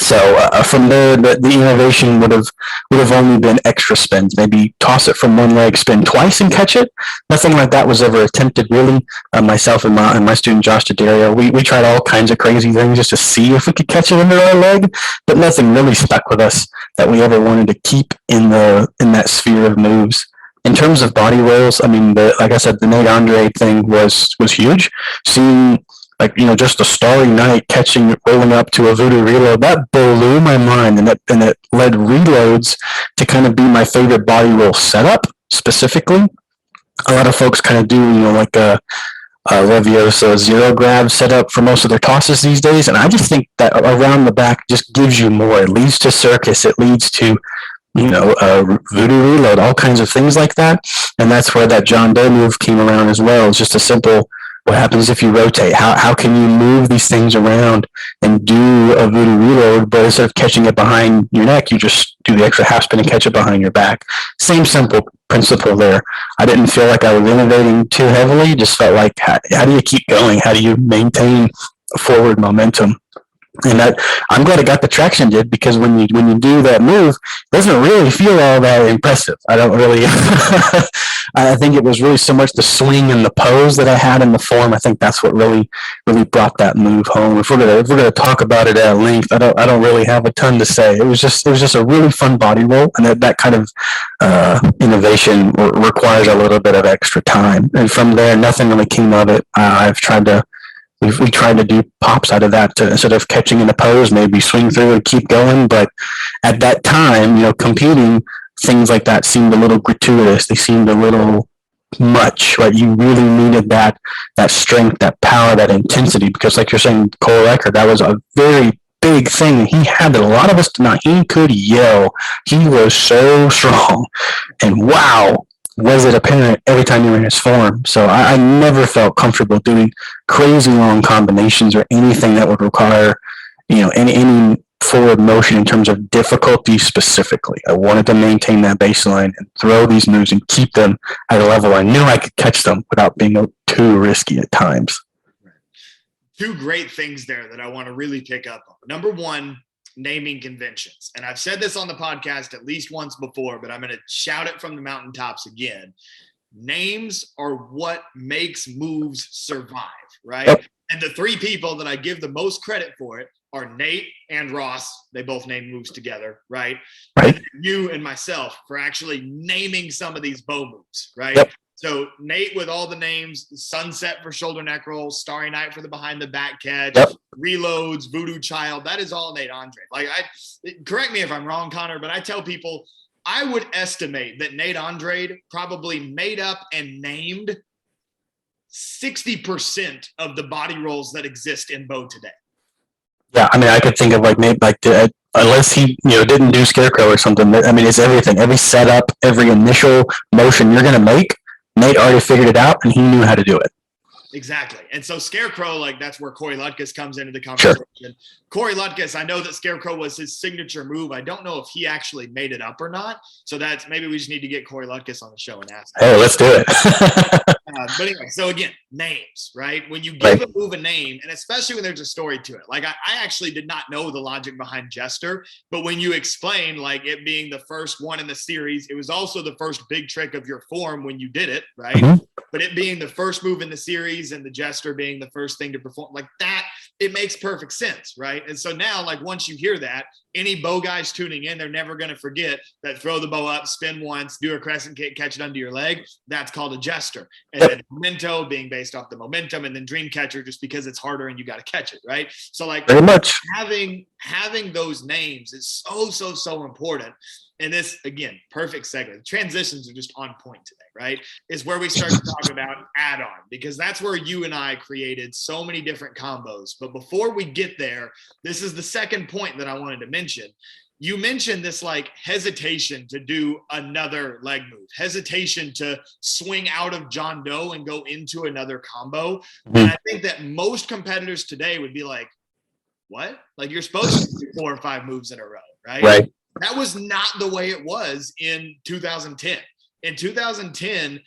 Speaker 2: So from there, the innovation would have only been extra spins. Maybe toss it from one leg, spin twice, and catch it. Nothing like that was ever attempted, really. Myself and my student Josh D'Addario, we tried all kinds of crazy things just to see if we could catch it under our leg, but nothing really stuck with us that we ever wanted to keep in that sphere of moves. In terms of body rolls, like I said, the Nate Andre thing was huge. Seeing just the Starry Night catching, rolling up to a voodoo reload, that blew my mind, and it led reloads to kind of be my favorite body roll setup specifically. A lot of folks kind of do, like a Leviosa zero grab setup for most of their tosses these days, and I just think that around the back just gives you more. It leads to circus, it leads to voodoo reload, all kinds of things like that, and that's where that John Doe move came around as well. It's just a simple, what happens if you rotate? How can you move these things around and do a voodoo reload, but instead of catching it behind your neck, you just do the extra half spin and catch it behind your back. Same simple principle there. I didn't feel like I was innovating too heavily. Just felt like, how do you keep going? How do you maintain forward momentum? And I'm glad it got the traction it did, because when you do that move, it doesn't really feel all that impressive. I don't really. I think it was really so much the swing and the pose that I had in the form. I think that's what really brought that move home. If we're gonna talk about it at length, I don't really have a ton to say. It was just a really fun body roll, and that kind of innovation requires a little bit of extra time. And from there, nothing really came of it. We tried to do pops out of that to, instead of catching in a pose, maybe swing through and keep going. But at that time, competing, things like that seemed a little gratuitous. They seemed a little much, right? You really needed that strength, that power, that intensity, because like you're saying, Cole Eckert, that was a very big thing. He had that a lot of us did not. He could yell. He was so strong. And wow, was it apparent every time you were in his form. So I never felt comfortable doing crazy long combinations or anything that would require, any forward motion in terms of difficulty specifically. I wanted to maintain that baseline and throw these moves and keep them at a level I knew I could catch them without being too risky at times.
Speaker 1: Two great things there that I want to really pick up on. Number one, naming conventions. And I've said this on the podcast at least once before, but I'm going to shout it from the mountaintops again. Names are what makes moves survive, right? Yep. And the three people that I give the most credit for it are Nate and Ross. They both name moves together, right? And you and myself for actually naming some of these bow moves, right? Yep. So Nate with all the names: Sunset for shoulder neck roll, Starry Night for the behind the back catch, yep, reloads, Voodoo Child. That is all Nate Andre. Correct me if I'm wrong, Connor, but I tell people I would estimate that Nate Andre probably made up and named 60% of the body rolls that exist in bow today.
Speaker 2: Yeah, I mean, I could think of unless he didn't do Scarecrow or something. I mean, it's everything. Every setup, every initial motion you're going to make, Nate already figured it out, and he knew how to do it.
Speaker 1: Exactly. And so Scarecrow, that's where Corey Lutkus comes into the conversation. Sure. Corey Lutkus, I know that Scarecrow was his signature move. I don't know if he actually made it up or not. So maybe we just need to get Corey Lutkus on the show and ask him.
Speaker 2: Hey, let's do it.
Speaker 1: But anyway, so again, names, right? When you give a move a name, and especially when there's a story to it. I actually did not know the logic behind Jester, but when you explain it being the first one in the series, it was also the first big trick of your form when you did it, right? Mm-hmm. But it being the first move in the series and the Jester being the first thing to perform that, it makes perfect sense, right? And so now, once you hear that, any bow guys tuning in, they're never going to forget that throw the bow up, spin once, do a crescent kick, catch it under your leg. That's called a Jester. And then Memento being based off the momentum, and then Dreamcatcher just because it's harder and you got to catch it, right? So
Speaker 2: very much
Speaker 1: having those names is so important. And this, again, perfect segue. The transitions are just on point today, right? Is where we start to talk about add-on, because that's where you and I created so many different combos. But before we get there, this is the second point that I wanted to mention. You mentioned this hesitation to do another leg move, hesitation to swing out of John Doe and go into another combo. Mm-hmm. And I think that most competitors today would be like, what? You're supposed to do 4 or 5 moves in a row, right?
Speaker 2: Right.
Speaker 1: That was not the way it was in 2010. In 2010,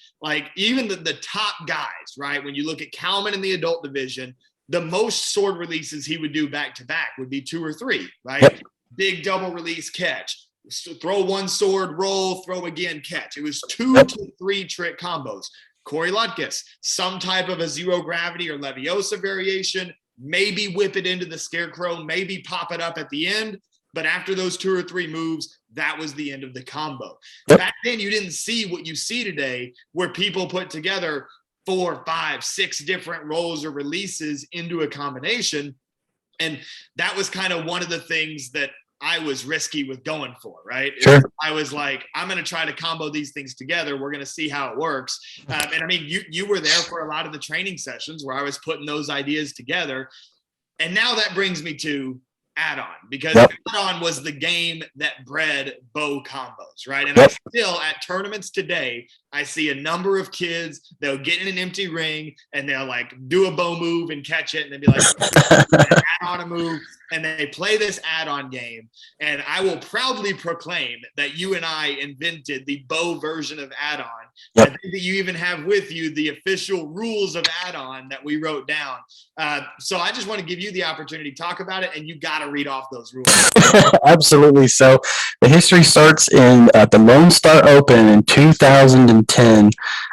Speaker 1: even the top guys, right? When you look at Kalman in the adult division, the most sword releases he would do back to back would be 2 or 3, right? Yep. Big double release catch, throw one sword, roll, throw again, catch. It was 2 to 3 trick combos. Corey Lutkus, some type of a zero gravity or Leviosa variation, maybe whip it into the Scarecrow, maybe pop it up at the end. But after those 2 or 3 moves, that was the end of the combo. Yep. Back then, you didn't see what you see today, where people put together 4, 5, 6 different rolls or releases into a combination. And that was kind of one of the things that I was risky with going for, right?
Speaker 2: Sure.
Speaker 1: I was like, I'm going to try to combo these things together. We're going to see how it works. And I mean, you were there for a lot of the training sessions where I was putting those ideas together. And now that brings me to add-on, because add-on was the game that bred bow combos, right? And I still, at tournaments today, I see a number of kids, they'll get in an empty ring and they'll do a bow move and catch it, and they'll be add on a move, and they play this add-on game. And I will proudly proclaim that you and I invented the bow version of add-on,
Speaker 2: Yep.
Speaker 1: I think that you even have with you the official rules of add-on that we wrote down. So I just want to give you the opportunity to talk about it, and you got to read off those rules.
Speaker 2: Absolutely. So the history starts in the Lone Star Open in 2010.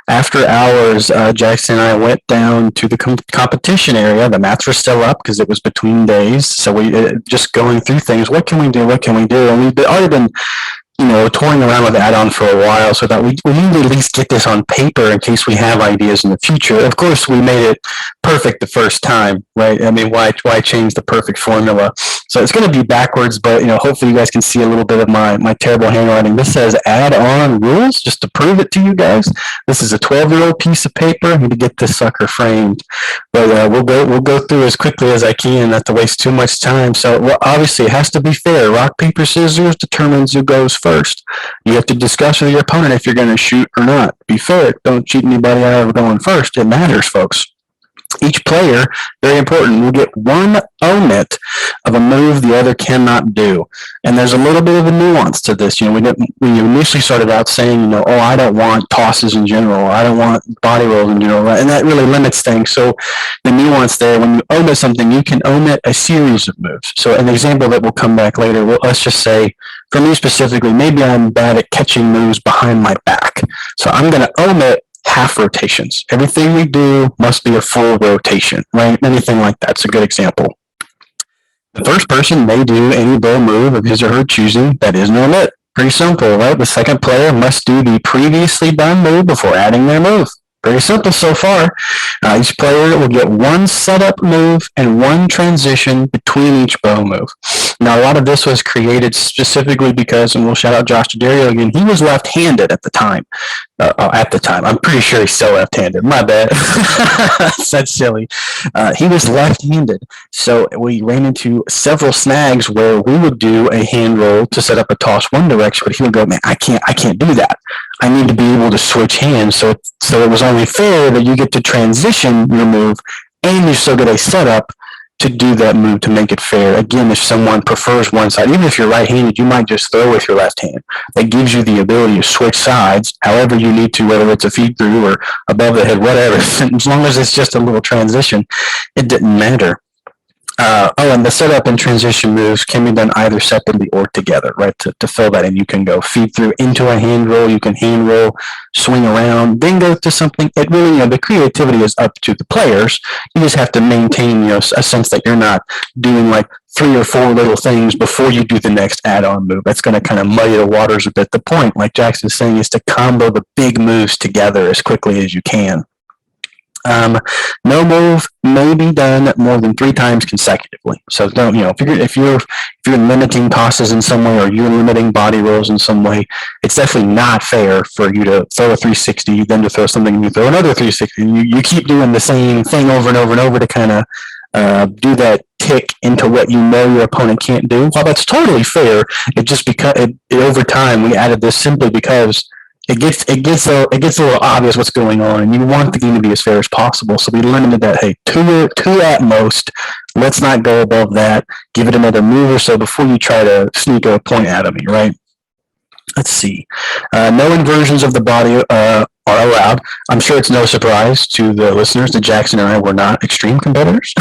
Speaker 2: After hours, Jackson and I went down to the competition area. The mats were still up because it was between days. So we just going through things. What can we do? What can we do? And we've already been toying around with add-on for a while, so that we need to at least get this on paper in case we have ideas in the future. Of course, we made it perfect the first time, right? I mean, why change the perfect formula? So it's going to be backwards, but hopefully you guys can see a little bit of my terrible handwriting. This says add-on rules, just to prove it to you guys. This is a 12-year-old piece of paper. I need to get this sucker framed, but we'll go through as quickly as I can, not to waste too much time. So obviously it has to be fair. Rock, paper, scissors determines who goes first. You have to discuss with your opponent if you're going to shoot or not. Be fair. Don't cheat anybody out of going first. It matters, folks. Each player, very important, will get one omit of a move the other cannot do. And there's a little bit of a nuance to this. We initially started out saying, I don't want tosses in general. I don't want body rolls in general. And that really limits things. So the nuance there, when you omit something, you can omit a series of moves. So an example that will come back later, let's just say, for me specifically, maybe I'm bad at catching moves behind my back. So I'm going to omit half rotations. Everything we do must be a full rotation, right? Anything like that's a good example. The first person may do any bow move of his or her choosing that is an omit. Pretty simple, right? The second player must do the previously done move before adding their move. Very simple so far. Each player will get one setup move and one transition between each bow move. Now, a lot of this was created specifically because, and we'll shout out Josh D'Addario again, he was left-handed at the time. I'm pretty sure he's still left-handed. My bad. That's silly. He was left-handed. So we ran into several snags where we would do a hand roll to set up a toss one direction, but he would go, man, I can't do that. I need to be able to switch hands. So it was only fair that you get to transition your move and you still get a setup to do that move to make it fair. Again, if someone prefers one side, even if you're right-handed, you might just throw with your left hand. That gives you the ability to switch sides however you need to, whether it's a feed through or above the head, whatever. As long as it's just a little transition, it didn't matter. And the setup and transition moves can be done either separately or together, right? To fill that in, you can go feed through into a hand roll, you can hand roll, swing around, then go to something. It really, the creativity is up to the players. You just have to maintain, a sense that you're not doing like 3 or 4 little things before you do the next add-on move. That's going to kind of muddy the waters a bit. The point, like Jackson's saying, is to combo the big moves together as quickly as you can. No move may be done more than 3 times consecutively. So don't, if you're limiting tosses in some way or you're limiting body rolls in some way, it's definitely not fair for you to throw a 360, then to throw something and you throw another 360. You keep doing the same thing over and over and over to kind of do that tick into what your opponent can't do. While that's totally fair, it just over time we added this simply because it gets a little obvious what's going on, and you want the game to be as fair as possible. So we limited that. Hey, two at most. Let's not go above that. Give it another move or so before you try to sneak a point out of me. Right? Let's see. No inversions of the body are allowed. I'm sure it's no surprise to the listeners that Jackson and I were not extreme competitors.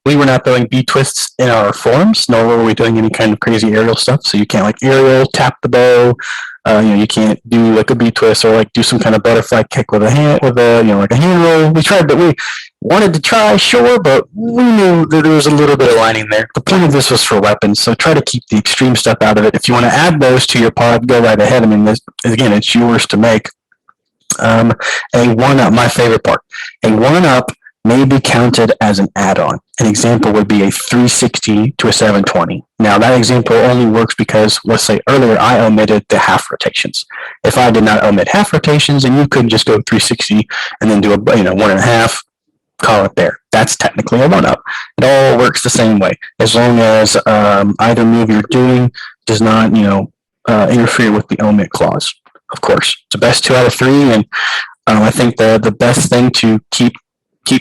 Speaker 2: We were not throwing B-twists in our forms, nor were we doing any kind of crazy aerial stuff. So you can't like aerial, tap the bow. You can't do like a B-twist or like do some kind of butterfly kick with a hand, like a hand roll. We tried, but we wanted to try, sure, but we knew that there was a little bit of lining there. The point of this was for weapons, so try to keep the extreme stuff out of it. If you want to add those to your pod, go right ahead. I mean, again, it's yours to make. A one-up, my favorite part. A one-up may be counted as an add-on. An example would be a 360 to a 720. Now, that example only works because, let's say earlier, I omitted the half rotations. If I did not omit half rotations, then you could just go 360 and then do a 1.5, call it there. That's technically a one-up. It all works the same way, as long as either move you're doing does not, interfere with the omit clause. Of course, it's the best 2 out of 3, and I think the best thing to keep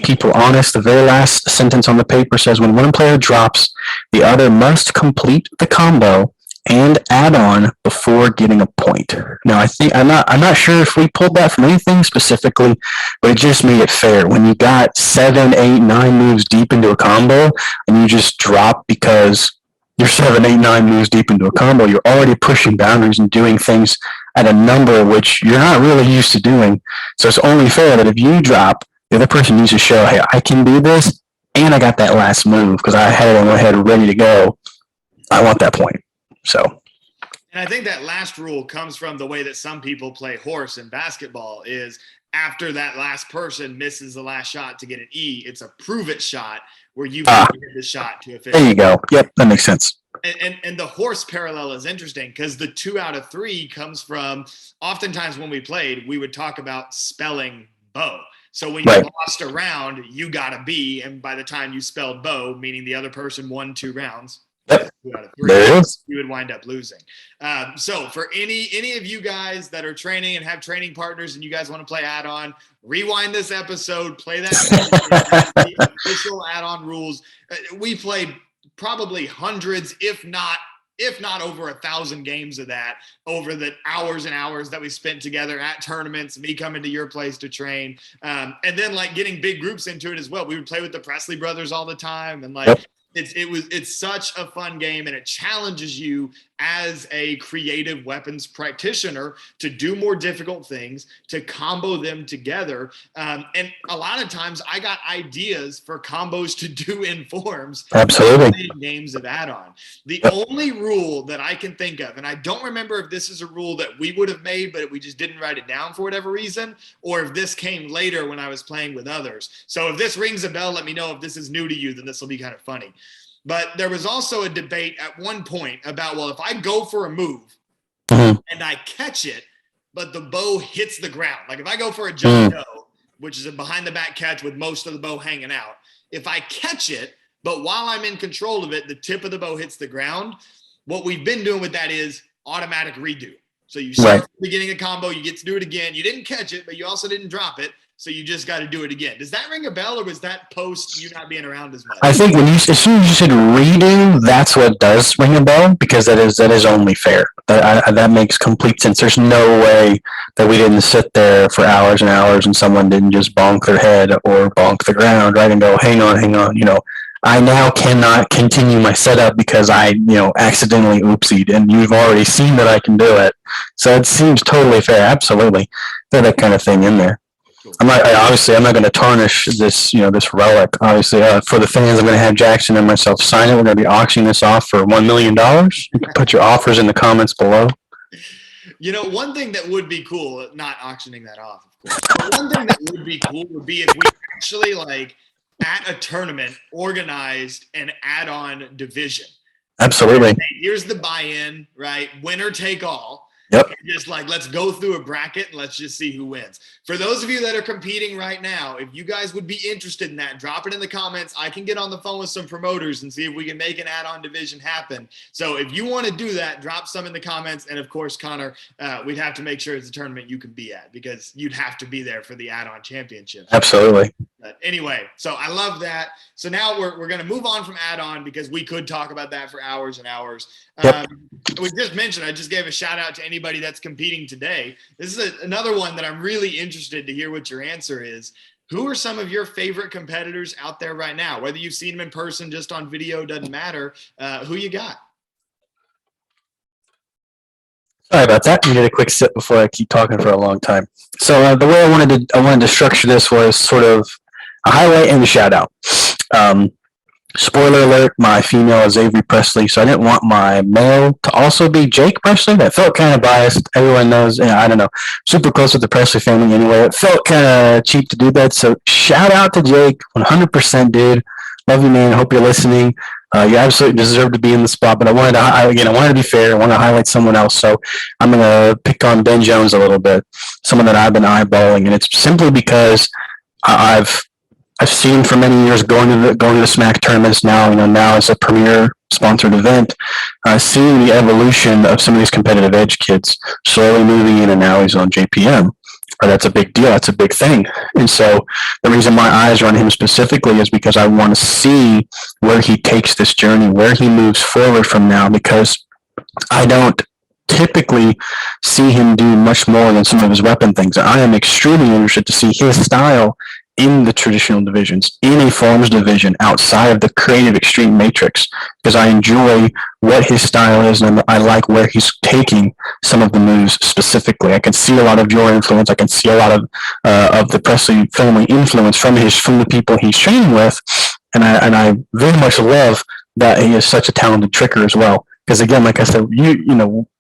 Speaker 2: people honest, the very last sentence on the paper says, when one player drops, the other must complete the combo and add-on before getting a point. Now, I'm not sure if we pulled that from anything specifically, but it just made it fair. When you got 7, 8, 9 moves deep into a combo, and you just drop because you're 7, 8, 9 moves deep into a combo, you're already pushing boundaries and doing things at a number which you're not really used to doing. So it's only fair that if you drop, the other person needs to show, hey, I can do this, and I got that last move because I had it on my head ready to go. I want that point. So.
Speaker 1: And I think that last rule comes from the way that some people play horse in basketball is after that last person misses the last shot to get an E, it's a prove it shot where you have to hit the shot to a finish.
Speaker 2: There you go. Yep, that makes sense.
Speaker 1: And the horse parallel is interesting because the 2 out of 3 comes from oftentimes when we played, we would talk about spelling bow. So when you lost a round, you got a B, and by the time you spelled bow, meaning the other person won 2 rounds, 2 out of 3,
Speaker 2: there it is.
Speaker 1: You would wind up losing. So for any of you guys that are training and have training partners and you guys want to play add-on, rewind this episode, play that the official add-on rules. We played probably hundreds, if not over 1,000 games of that over the hours and hours that we spent together at tournaments, me coming to your place to train. And then like getting big groups into it as well. We would play with the Presley brothers all the time. And like, it's such a fun game, and it challenges you as a creative weapons practitioner to do more difficult things, to combo them together. And a lot of times I got ideas for combos to do in forms.
Speaker 2: Absolutely.
Speaker 1: Games of add-on. The only rule that I can think of, and I don't remember if this is a rule that we would have made, but we just didn't write it down for whatever reason, or if this came later when I was playing with others. So if this rings a bell, let me know. If this is new to you, then this will be kind of funny. But there was also a debate at one point about, well, if I go for a move and I catch it, but the bow hits the ground, like if I go for a jump no, which is a behind the back catch with most of the bow hanging out, if I catch it, but while I'm in control of it, the tip of the bow hits the ground, what we've been doing with that is automatic redo. So you start at the beginning of combo, you get to do it again. You didn't catch it, but you also didn't drop it. So you just got to do it again. Does that ring a bell, or was that post you not being around as much?
Speaker 2: I think as soon as you said reading, that's what does ring a bell, because that is only fair. That makes complete sense. There's no way that we didn't sit there for hours and hours and someone didn't just bonk their head or bonk the ground, right, and go, hang on. I now cannot continue my setup because I, accidentally oopsied, and you've already seen that I can do it. So it seems totally fair. Absolutely. Throw that kind of thing in there. I'm not going to tarnish this, this relic. Obviously, for the fans, I'm going to have Jackson and myself sign it. We're going to be auctioning this off for $1 million. You can put your offers in the comments below.
Speaker 1: One thing that would be cool, not auctioning that off, of course. But one thing that would be cool would be if we actually, at a tournament, organized an add-on division.
Speaker 2: Absolutely.
Speaker 1: Here's the buy-in, right? Winner take all.
Speaker 2: Yep.
Speaker 1: Just let's go through a bracket and let's just see who wins. For those of you that are competing right now, if you guys would be interested in that, drop it in the comments. I can get on the phone with some promoters and see if we can make an add-on division happen. So if you want to do that, drop some in the comments. And of course, Connor, we'd have to make sure it's a tournament you can be at, because you'd have to be there for the add-on championship.
Speaker 2: Absolutely.
Speaker 1: But anyway, so I love that. So now we're going to move on from add-on, because we could talk about that for hours and hours. We just mentioned, I just gave a shout out to anybody that's competing today. This is another one that I'm really interested to hear what your answer is. Who are some of your favorite competitors out there right now? Whether you've seen them in person, just on video, doesn't matter. Who you got?
Speaker 2: Sorry about that. You get a quick sip before I keep talking for a long time. So the way I wanted to structure this was sort of a highlight and a shout out. Spoiler alert, my female is Avery Presley, so I didn't want my male to also be Jake Presley. That felt kind of biased. Everyone knows, I don't know, super close with the Presley family anyway. It felt kind of cheap to do that, so shout out to Jake, 100%, dude. Love you, man. Hope you're listening. You absolutely deserve to be in the spot, but I wanted to be fair. I want to highlight someone else, so I'm going to pick on Ben Jones a little bit, someone that I've been eyeballing, and it's simply because I've seen for many years going to the SMAC tournaments now. Now it's a premier sponsored event. Seeing the evolution of some of these competitive edge kids slowly moving in, and now he's on JPM. That's a big deal. That's a big thing. And so the reason my eyes are on him specifically is because I want to see where he takes this journey, where he moves forward from now, because I don't typically see him do much more than some of his weapon things. I am extremely interested to see his style in the traditional divisions, in a forms division outside of the creative extreme matrix, because I enjoy what his style is, and I like where he's taking some of the moves specifically. I can see a lot of your influence. I can see a lot of the Presley family influence from the people he's training with, and I very much love that he is such a talented tricker as well. Because again, like I said,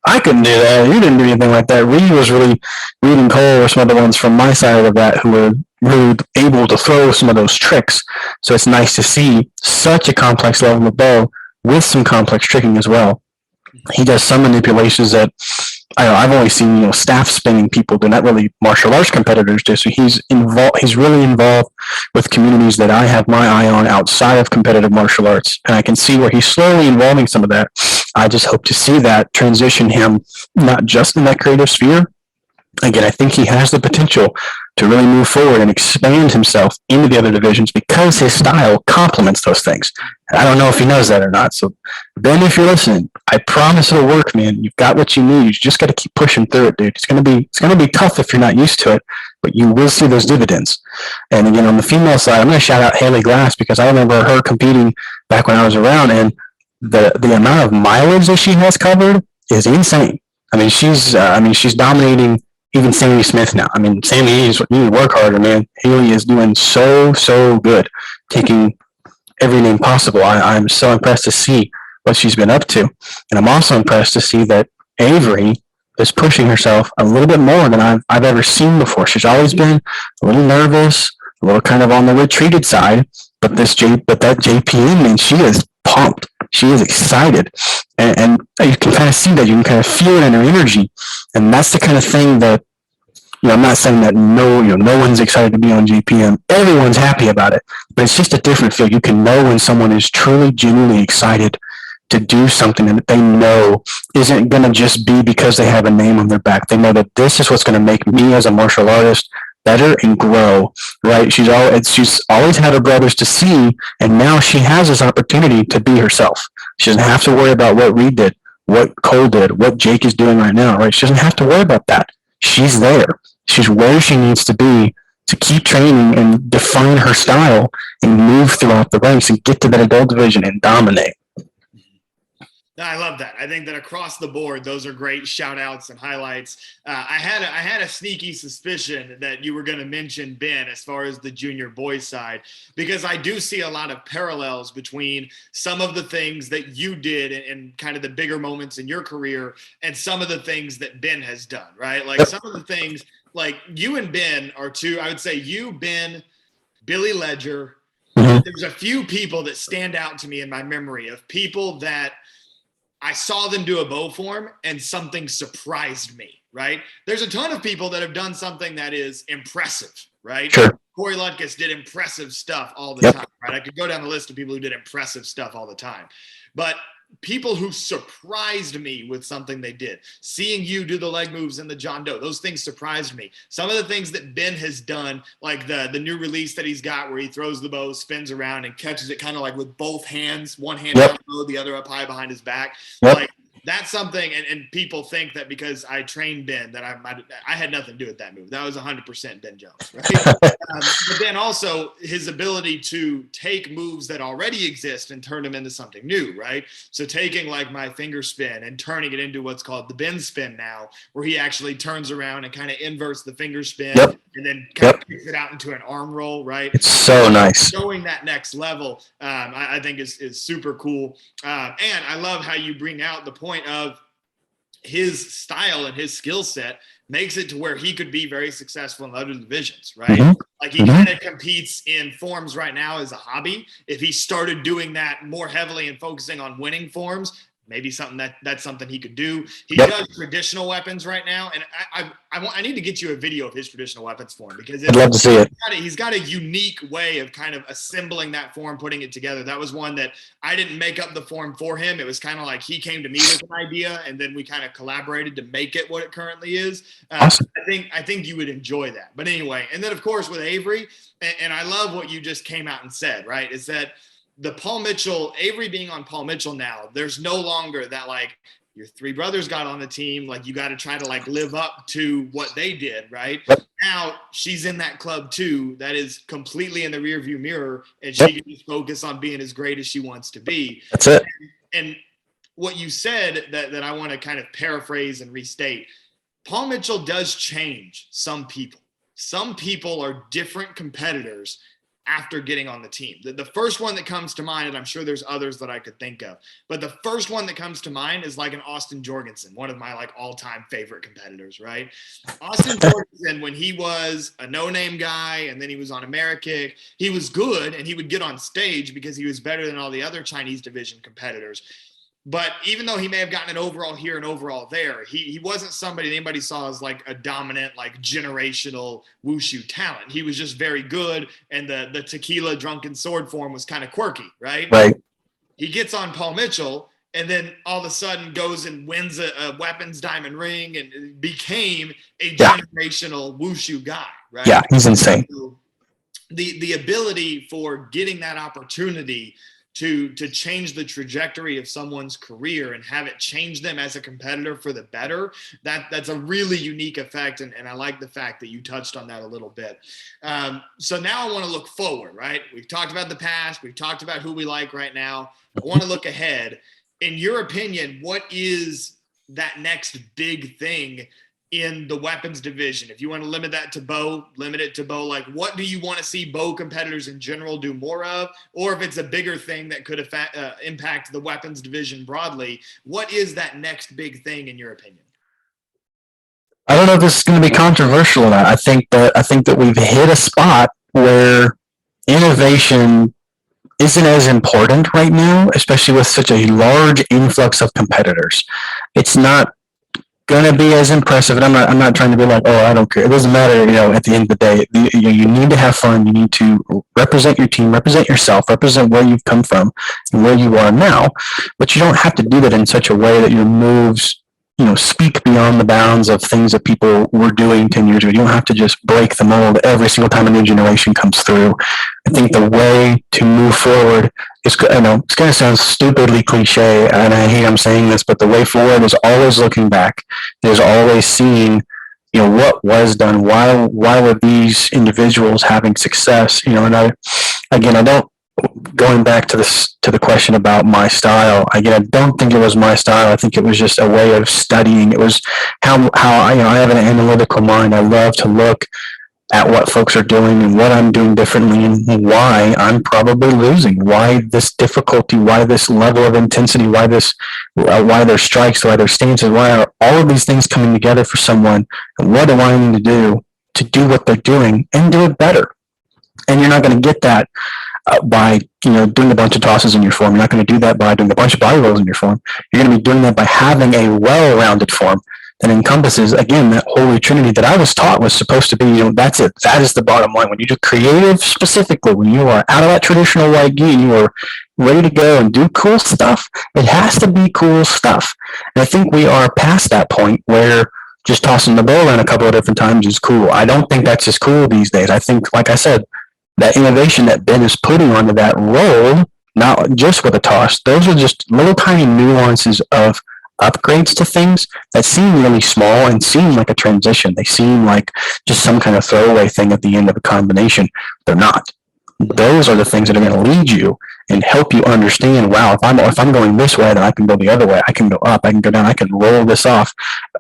Speaker 2: I couldn't do that. You didn't do anything like that. Reed was really, Reed and Cole were some of the ones from my side of that who were really able to throw some of those tricks. So it's nice to see such a complex level of bow with some complex tricking as well. He does some manipulations that I've only seen, staff spinning people do, not really martial arts competitors do. So he's involved. He's really involved with communities that I have my eye on outside of competitive martial arts, and I can see where he's slowly involving some of that. I just hope to see that transition him not just in that creative sphere. Again, I think he has the potential to really move forward and expand himself into the other divisions because his style complements those things. I don't know if he knows that or not. So, Ben, if you're listening, I promise it'll work, man. You've got what you need. You just got to keep pushing through it, dude. It's gonna be tough if you're not used to it, but you will see those dividends. And again, on the female side, I'm gonna shout out Haley Glass because I remember her competing back when I was around, and the amount of mileage that she has covered is insane. I mean, she's dominating even Sammy Smith now. I mean, Sammy, you need to work harder, man. Haley is doing so good, taking every name possible. I'm so impressed to see what she's been up to. And I'm also impressed to see that Avery is pushing herself a little bit more than I've ever seen before. She's always been a little nervous, a little kind of on the retreated side, but that JPM, man, she is pumped. She is excited. And you can kind of see that. You can kind of feel it in her energy. And that's the kind of thing that, I'm not saying that no one's excited to be on JPM. Everyone's happy about it, but it's just a different feel. You can know when someone is truly, genuinely excited to do something that they know isn't going to just be because they have a name on their back. They know that this is what's going to make me as a martial artist better and grow, right? She's always had her brothers to see, and now she has this opportunity to be herself. She doesn't have to worry about what Reed did, what Cole did, what Jake is doing right now, right? She doesn't have to worry about that. She's there. She's where she needs to be to keep training and define her style and move throughout the ranks and get to that adult division and dominate.
Speaker 1: I love that. I think that across the board, those are great shout outs and highlights. I had a sneaky suspicion that you were going to mention Ben as far as the junior boys side, because I do see a lot of parallels between some of the things that you did and kind of the bigger moments in your career and some of the things that Ben has done, right? Like some of the things, like you and Ben are two, I would say you, Ben, Billy Ledger. There's a few people that stand out to me in my memory of people that I saw them do a bow form and something surprised me, right? There's a ton of people that have done something that is impressive, right?
Speaker 2: Sure.
Speaker 1: Corey Lutkus did impressive stuff all the time, right? I could go down the list of people who did impressive stuff all the time. But people who surprised me with something they did, seeing you do the leg moves in the John Doe, those things surprised me. Some of the things that Ben has done, like the new release that he's got where he throws the bow, spins around and catches it kind of like with both hands, one hand down low, the other up high behind his back. Like that's something, and people think that because I trained Ben that I had nothing to do with that move. That was 100% Ben Jones, right? But then also his ability to take moves that already exist and turn them into something new, right? So taking like my finger spin and turning it into what's called the Ben spin now, where he actually turns around and kind of inverts the finger spin and then kind of kicks it out into an arm roll, right?
Speaker 2: It's so nice.
Speaker 1: Going that next level, I think is super cool. And I love how you bring out the point of his style and his skill set makes it to where he could be very successful in other divisions, right? Like he kind of competes in forms right now as a hobby. If he started doing that more heavily and focusing on winning forms, maybe that's something he could do. He does traditional weapons right now, and I need to get you a video of his traditional weapons form because
Speaker 2: I'd love to see it.
Speaker 1: He's got a unique way of kind of assembling that form, putting it together. That was one that I didn't make up the form for him. It was kind of like he came to me with an idea, and then we kind of collaborated to make it what it currently is.
Speaker 2: Awesome.
Speaker 1: I think you would enjoy that. But anyway, and then of course with Avery, and I love what you just came out and said, right, is that the Paul Mitchell, Avery being on Paul Mitchell now, there's no longer that like your three brothers got on the team. Like, you got to try to like live up to what they did, right?
Speaker 2: Yep.
Speaker 1: Now she's in that club too. That is completely in the rearview mirror, and
Speaker 2: Yep.
Speaker 1: she can just focus on being as great as she wants to be.
Speaker 2: That's it.
Speaker 1: And what you said that I want to kind of paraphrase and restate, Paul Mitchell does change some people. Some people are different competitors after getting on the team. The first one that comes to mind, and I'm sure there's others that I could think of, but the first one that comes to mind is like an Austin Jorgensen, one of my like all-time favorite competitors, right? Austin Jorgensen, when he was a no-name guy and then he was on Amerikick, he was good and he would get on stage because he was better than all the other Chinese division competitors. But even though he may have gotten an overall here and overall there, he wasn't somebody anybody saw as like a dominant, like generational wushu talent. He was just very good, and the tequila drunken sword form was kind of quirky, right?
Speaker 2: Right.
Speaker 1: He gets on Paul Mitchell, and then all of a sudden goes and wins a weapons diamond ring and became a generational wushu guy, right?
Speaker 2: Yeah, he's insane.
Speaker 1: So the ability for getting that opportunity to change the trajectory of someone's career and have it change them as a competitor for the better, that's a really unique effect. And I like the fact that you touched on that a little bit. So now I want to look forward, right? We've talked about the past. We've talked about who we like right now. I want to look ahead. In your opinion, what is that next big thing in the weapons division? If you want to limit that to bow, limit it to bow. Like, what do you want to see bow competitors in general do more of? Or if it's a bigger thing that could impact the weapons division broadly, what is that next big thing in your opinion?
Speaker 2: I don't know if this is going to be controversial or not. I think that we've hit a spot where innovation isn't as important right now, especially with such a large influx of competitors. It's not going to be as impressive, and I'm not trying to be like, oh, I don't care. It doesn't matter. At the end of the day, you need to have fun. You need to represent your team, represent yourself, represent where you've come from and where you are now. But you don't have to do that in such a way that your moves, speak beyond the bounds of things that people were doing 10 years ago. You don't have to just break the mold every single time a new generation comes through. I think the way to move forward is, it's going to sound stupidly cliche, and I hate I'm saying this, but the way forward is always looking back. There's always seeing, what was done. Why were these individuals having success? And I don't. Going back to the question about my style, I don't think it was my style. I think it was just a way of studying. It was how I have an analytical mind. I love to look at what folks are doing and what I'm doing differently and why I'm probably losing. Why this difficulty? Why this level of intensity? Why their strikes? Why their stances? Why are all of these things coming together for someone? And what do I need to do what they're doing and do it better? And you're not going to get that by doing a bunch of tosses in your form. You're not going to do that by doing a bunch of body rolls in your form. You're going to be doing that by having a well-rounded form that encompasses, again, that holy trinity that I was taught was supposed to be, that's it. That is the bottom line. When you do creative specifically, when you are out of that traditional white gi and you are ready to go and do cool stuff, it has to be cool stuff. And I think we are past that point where just tossing the ball around a couple of different times is cool. I don't think that's as cool these days. I think, like I said, that innovation that Ben is putting onto that roll, not just with a toss, those are just little tiny nuances of upgrades to things that seem really small and seem like a transition. They seem like just some kind of throwaway thing at the end of a combination. They're not. Those are the things that are going to lead you and help you understand, wow, if I'm going this way, then I can go the other way. I can go up, I can go down, I can roll this off.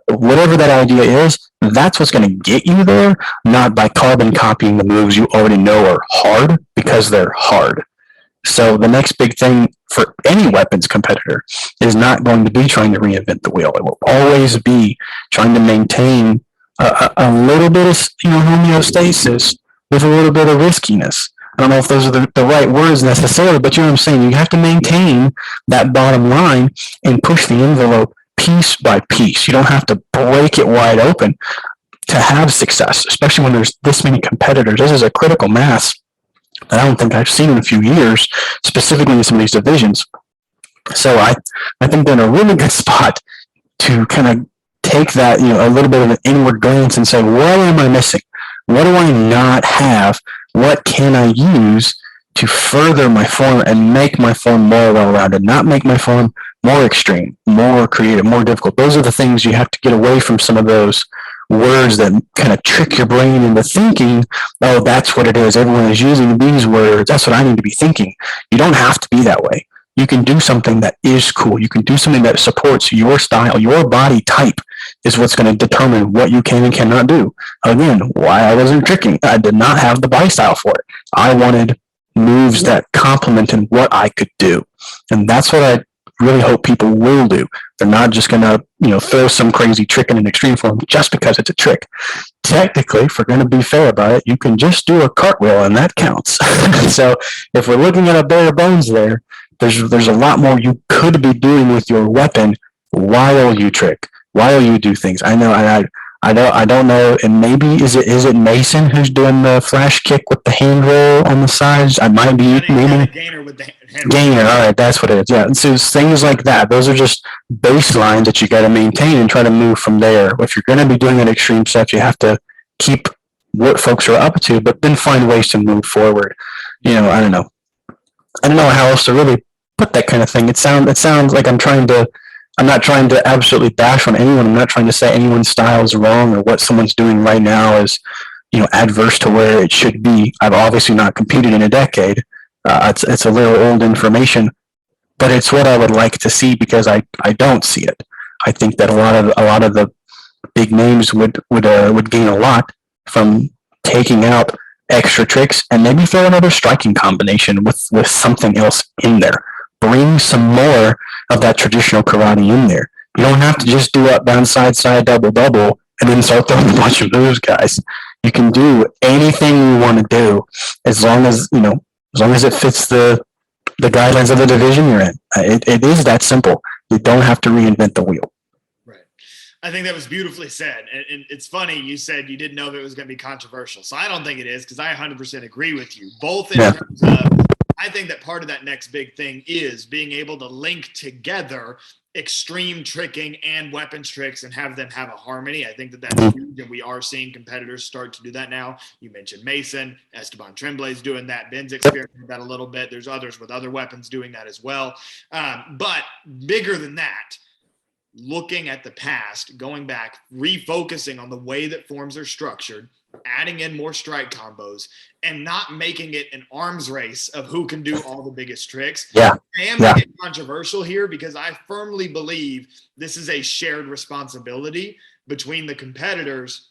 Speaker 2: Whatever that idea is, that's what's going to get you there, not by carbon copying the moves you already know are hard because they're hard. So the next big thing for any weapons competitor is not going to be trying to reinvent the wheel. It will always be trying to maintain a little bit of homeostasis with a little bit of riskiness. I don't know if those are the right words necessarily, but you know what I'm saying? You have to maintain that bottom line and push the envelope piece by piece. You don't have to break it wide open to have success, especially when there's this many competitors. This is a critical mass that I don't think I've seen in a few years, specifically in some of these divisions. So I think they're in a really good spot to kind of take that, a little bit of an inward glance and say, what am I missing? What do I not have? What can I use to further my form and make my form more well-rounded? Not make my form more extreme, more creative, more difficult. Those are the things you have to get away from, some of those words that kind of trick your brain into thinking, oh, that's what it is. Everyone is using these words. That's what I need to be thinking. You don't have to be that way. You can do something that is cool. You can do something that supports your style. Your body type is what's going to determine what you can and cannot do. Again, why I wasn't tricking. I did not have the body style for it. I wanted moves that complemented what I could do. And that's what I really hope people will do. They're not just going to, throw some crazy trick in an extreme form just because it's a trick. Technically, if we're going to be fair about it, you can just do a cartwheel and that counts. So if we're looking at a bare bones there's a lot more you could be doing with your weapon while you trick, while you do things. I know, and I don't know, and maybe is it Mason who's doing the flash kick with the hand roll on the sides? I might be maybe
Speaker 1: Gainer with the hand
Speaker 2: Gainer. All right, that's what it is. Yeah, and so things like that. Those are just baselines that you got to maintain and try to move from there. If you're going to be doing an extreme stuff, you have to keep what folks are up to, but then find ways to move forward. I don't know. I don't know how else to really put that kind of thing. It sounds like I'm not trying to absolutely bash on anyone. I'm not trying to say anyone's style is wrong or what someone's doing right now is, adverse to where it should be. I've obviously not competed in a decade. It's a little old information, but it's what I would like to see because I don't see it. I think that a lot of the big names would gain a lot from taking out extra tricks and maybe throw another striking combination with something else in there. Bring some more of that traditional karate in there. You don't have to just do up, down, side, double, double, and then start throwing a bunch of moves, guys. You can do anything you want to do as long as it fits the guidelines of the division you're in. It is that simple. You don't have to reinvent the wheel.
Speaker 1: Right. I think that was beautifully said. And it's funny, you said you didn't know if it was going to be controversial. So I don't think it is because I 100% agree with you, both in terms of I think that part of that next big thing is being able to link together extreme tricking and weapons tricks and have them have a harmony. I think that that's huge, and we are seeing competitors start to do that now. You mentioned Mason, Esteban Tremblay's doing that. Ben's experimented with that a little bit. There's others with other weapons doing that as well. But bigger than that, looking at the past, going back, refocusing on the way that forms are structured, adding in more strike combos, and not making it an arms race of who can do all the biggest tricks.
Speaker 2: Yeah.
Speaker 1: I am getting controversial here because I firmly believe this is a shared responsibility between the competitors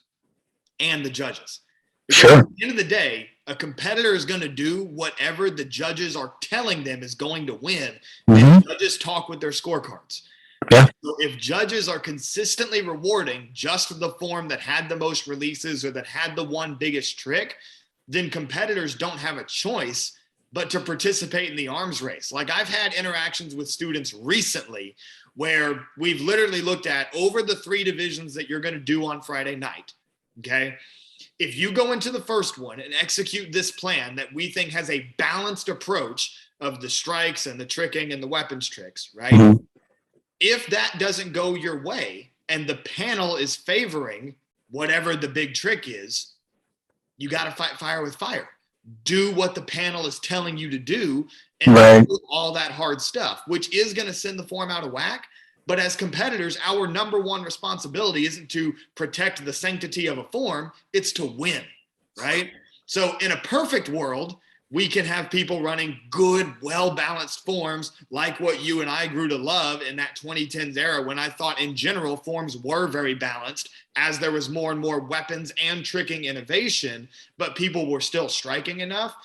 Speaker 1: and the judges. Because at the end of the day, a competitor is going to do whatever the judges are telling them is going to win. And judges talk with their scorecards.
Speaker 2: Yeah.
Speaker 1: So if judges are consistently rewarding just the form that had the most releases or that had the one biggest trick, then competitors don't have a choice but to participate in the arms race. Like I've had interactions with students recently where we've literally looked at over the 3 divisions that you're going to do on Friday night. Okay. If you go into the first one and execute this plan that we think has a balanced approach of the strikes and the tricking and the weapons tricks, right? If that doesn't go your way and the panel is favoring whatever the big trick is, you got to fight fire with fire. Do what the panel is telling you to do and do all that hard stuff, which is going to send the form out of whack. But as competitors, our number one responsibility isn't to protect the sanctity of a form, it's to win, right? So in a perfect world, we can have people running good, well-balanced forms like what you and I grew to love in that 2010s era when I thought in general forms were very balanced as there was more and more weapons and tricking innovation, but people were still striking enough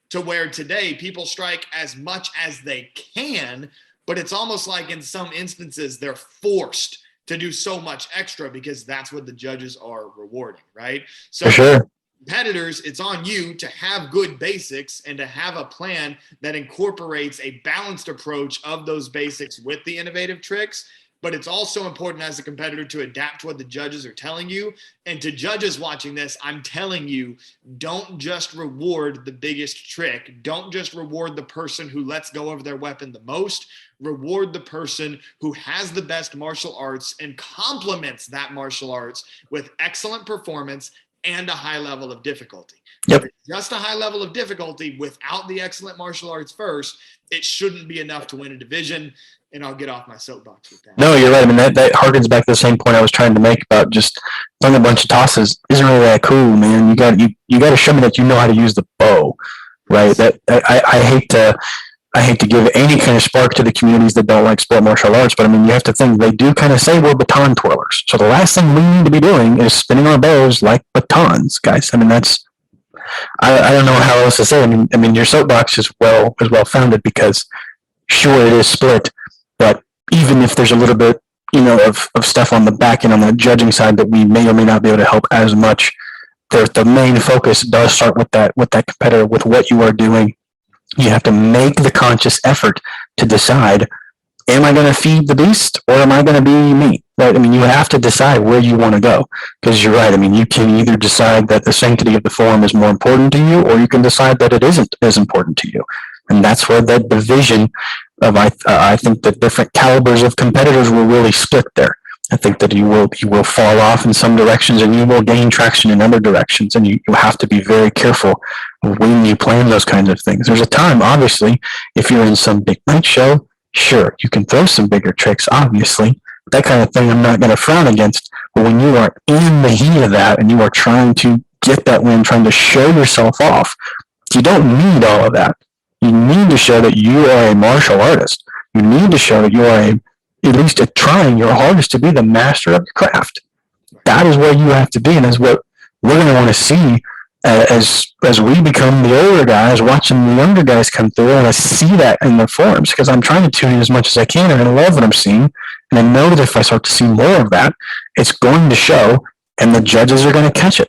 Speaker 1: to where today people strike as much as they can, but it's almost like in some instances they're forced to do so much extra because that's what the judges are rewarding, right? So
Speaker 2: for sure.
Speaker 1: Competitors, it's on you to have good basics and to have a plan that incorporates a balanced approach of those basics with the innovative tricks. But it's also important as a competitor to adapt to what the judges are telling you. And to judges watching this, I'm telling you, don't just reward the biggest trick. Don't just reward the person who lets go of their weapon the most. Reward the person who has the best martial arts and complements that martial arts with excellent performance and a high level of difficulty.
Speaker 2: Yep.
Speaker 1: If it's just a high level of difficulty without the excellent martial arts first, it shouldn't be enough to win a division. and I'll get off my soapbox with that.
Speaker 2: No, you're right. I mean, that harkens back to the same point I was trying to make about just throwing a bunch of tosses isn't really that cool, man. You got to show me that you know how to use the bow, right? That I hate to give any kind of spark to the communities that don't like sport martial arts, but I mean, you have to think they do kind of say we're baton twirlers. So the last thing we need to be doing is spinning our bows like batons, guys. I mean, I don't know how else to say. I mean, your soapbox is well founded because sure it is split, but even if there's a little bit, of stuff on the back end on the judging side that we may or may not be able to help as much, the main focus does start with that competitor, with what you are doing. You have to make the conscious effort to decide, am I going to feed the beast or am I going to be me? Right? I mean, you have to decide where you want to go, because you're right. I mean, you can either decide that the sanctity of the form is more important to you, or you can decide that it isn't as important to you. And that's where the division of, I think the different calibers of competitors will really split there. I think that you will fall off in some directions and you will gain traction in other directions. And you have to be very careful when you plan those kinds of things. There's a time, obviously, if you're in some big night show, sure, you can throw some bigger tricks, obviously. That kind of thing I'm not going to frown against. But when you are in the heat of that and you are trying to get that win, trying to show yourself off, you don't need all of that. You need to show that you are a martial artist. You need to show that you are at least trying your hardest to be the master of your craft. That is where you have to be, and that's what we're going to want to see as we become the older guys, watching the younger guys come through. And I see that in their forms, because I'm trying to tune in as much as I can, and I love what I'm seeing. And I know that if I start to see more of that, it's going to show, and the judges are going to catch it.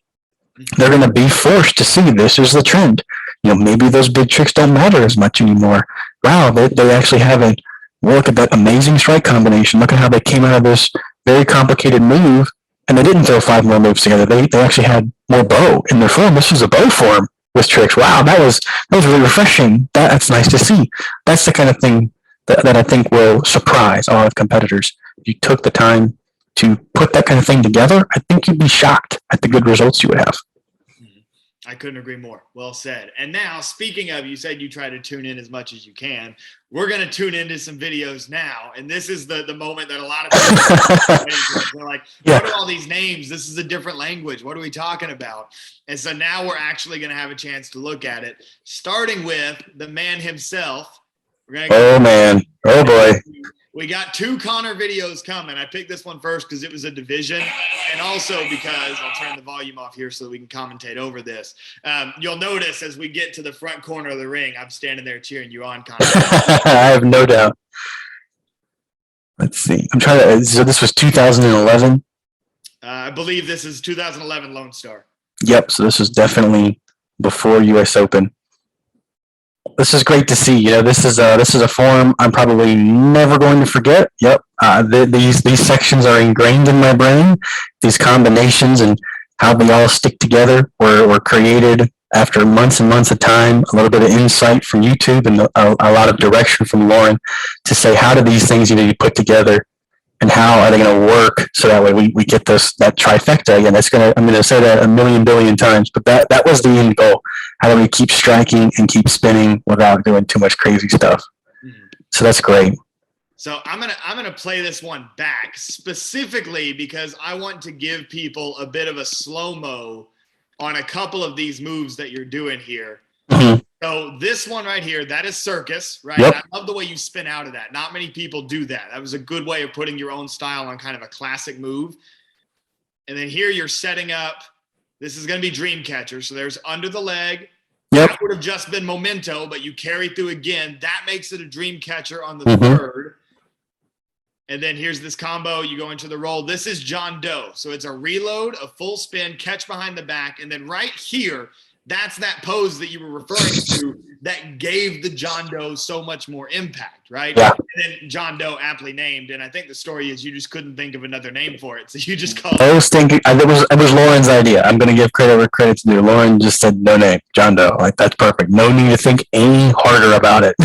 Speaker 2: They're going to be forced to see this is the trend. Maybe those big tricks don't matter as much anymore. Wow, they actually have a look at that amazing strike combination. Look at how they came out of this very complicated move, and they didn't throw 5 more moves together. They actually had more bow in their form. This was a bow form with tricks. Wow, that was really refreshing. That's nice to see. That's the kind of thing that I think will surprise a lot of competitors. If you took the time to put that kind of thing together, I think you'd be shocked at the good results you would have.
Speaker 1: I couldn't agree more. Well said. And now, speaking of, you said you try to tune in as much as you can. We're going to tune into some videos now. And this is the moment that a lot of people are like, what are all these names? This is a different language. What are we talking about? And so now we're actually going to have a chance to look at it, starting with the man himself.
Speaker 2: Oh, man. Oh, boy.
Speaker 1: We got 2 Connor videos coming. I picked this one first because it was a division, and also because I'll turn the volume off here so we can commentate over this. You'll notice as we get to the front corner of the ring, I'm standing there cheering you on, Connor.
Speaker 2: I have no doubt. Let's see. I'm trying to. So this was 2011.
Speaker 1: I believe this is 2011 Lone Star.
Speaker 2: Yep. So this is definitely before U.S. Open. This is great to see. This is a form I'm probably never going to forget. Yep. These sections are ingrained in my brain. These combinations and how they all stick together were created after months and months of time, a little bit of insight from YouTube and a lot of direction from Lauren to say, how do these things need to be put together and how are they going to work so that way we get that trifecta again. I'm going to say that a million billion times, but that was the end goal. How do we keep striking and keep spinning without doing too much crazy stuff? So that's great.
Speaker 1: So I'm gonna play this one back specifically because I want to give people a bit of a slow-mo on a couple of these moves that you're doing here. Mm-hmm. So this one right here, that is circus, right? Yep. I love the way you spin out of that. Not many people do that. That was a good way of putting your own style on kind of a classic move. And then here you're setting up. This is going to be dream catcher. So there's under the leg. Yep. That would have just been memento, but you carry through again. That makes it a dream catcher on the third. And then here's this combo. You go into the roll. This is John Doe. So it's a reload, a full spin, catch behind the back. And then right here, that's that pose that you were referring to that gave the John Doe so much more impact, right? Yeah. And then John Doe aptly named. And I think the story is you just couldn't think of another name for it. So you just called
Speaker 2: it. I was thinking, it was Lauren's idea. I'm going to give credit where credit's due. Lauren just said no name, John Doe. Like, that's perfect. No need to think any harder about it.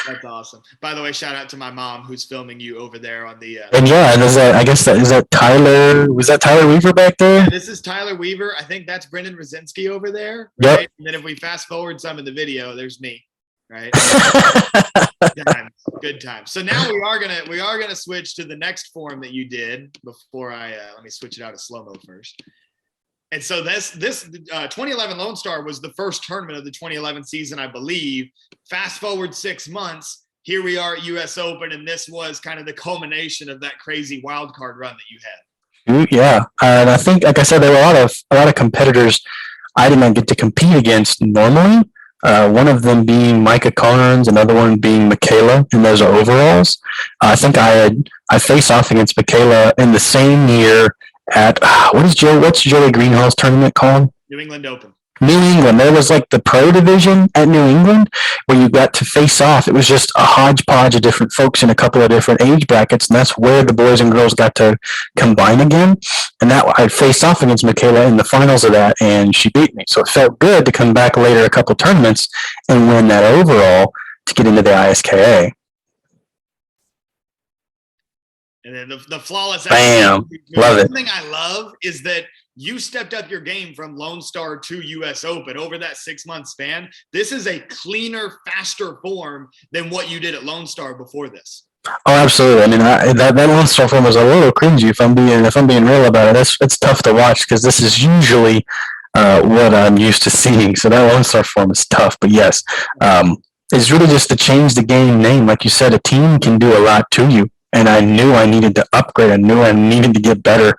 Speaker 1: That's awesome. By the way, shout out to my mom who's filming you over there on the.
Speaker 2: And yeah, and is that Tyler? Was that Tyler Weaver back there?
Speaker 1: Yeah, this is Tyler Weaver. I think that's Brendan Rosinski over there. Right?
Speaker 2: Yep.
Speaker 1: And then if we fast forward some of the video, there's me. right? Good time. So now we are gonna switch to the next form that you did before I let me switch it out of slow-mo first. And so this 2011 Lone Star was the first tournament of the 2011 season, I believe. Fast forward 6 months, here we are at US Open, and this was kind of the culmination of that crazy wild card run that you had.
Speaker 2: Yeah, and I think, like I said, there were a lot of competitors I did not get to compete against normally. One of them being Micah Carnes, another one being Michaela in those overalls. I think I faced off against Michaela in the same year at what's Joey Greenhall's tournament called?
Speaker 1: New England Open.
Speaker 2: New England. There was like the pro division at New England where you got to face off. It was just a hodgepodge of different folks in a couple of different age brackets, and that's where the boys and girls got to combine again. And that I faced off against Michaela in the finals of that, and she beat me. So it felt good to come back later a couple tournaments and win that overall to get into the ISKA.
Speaker 1: And then the flawless.
Speaker 2: Bam. Love it.
Speaker 1: One thing I love is that you stepped up your game from Lone Star to US Open over that 6-month span. This is a cleaner, faster form than what you did at Lone Star before this.
Speaker 2: Oh, absolutely. I mean, that Lone Star form was a little cringy if I'm being real about it. It's tough to watch because this is usually what I'm used to seeing. So that Lone Star form is tough. But yes, it's really just to change the game name. Like you said, a team can do a lot to you. And I knew I needed to upgrade. I knew I needed to get better.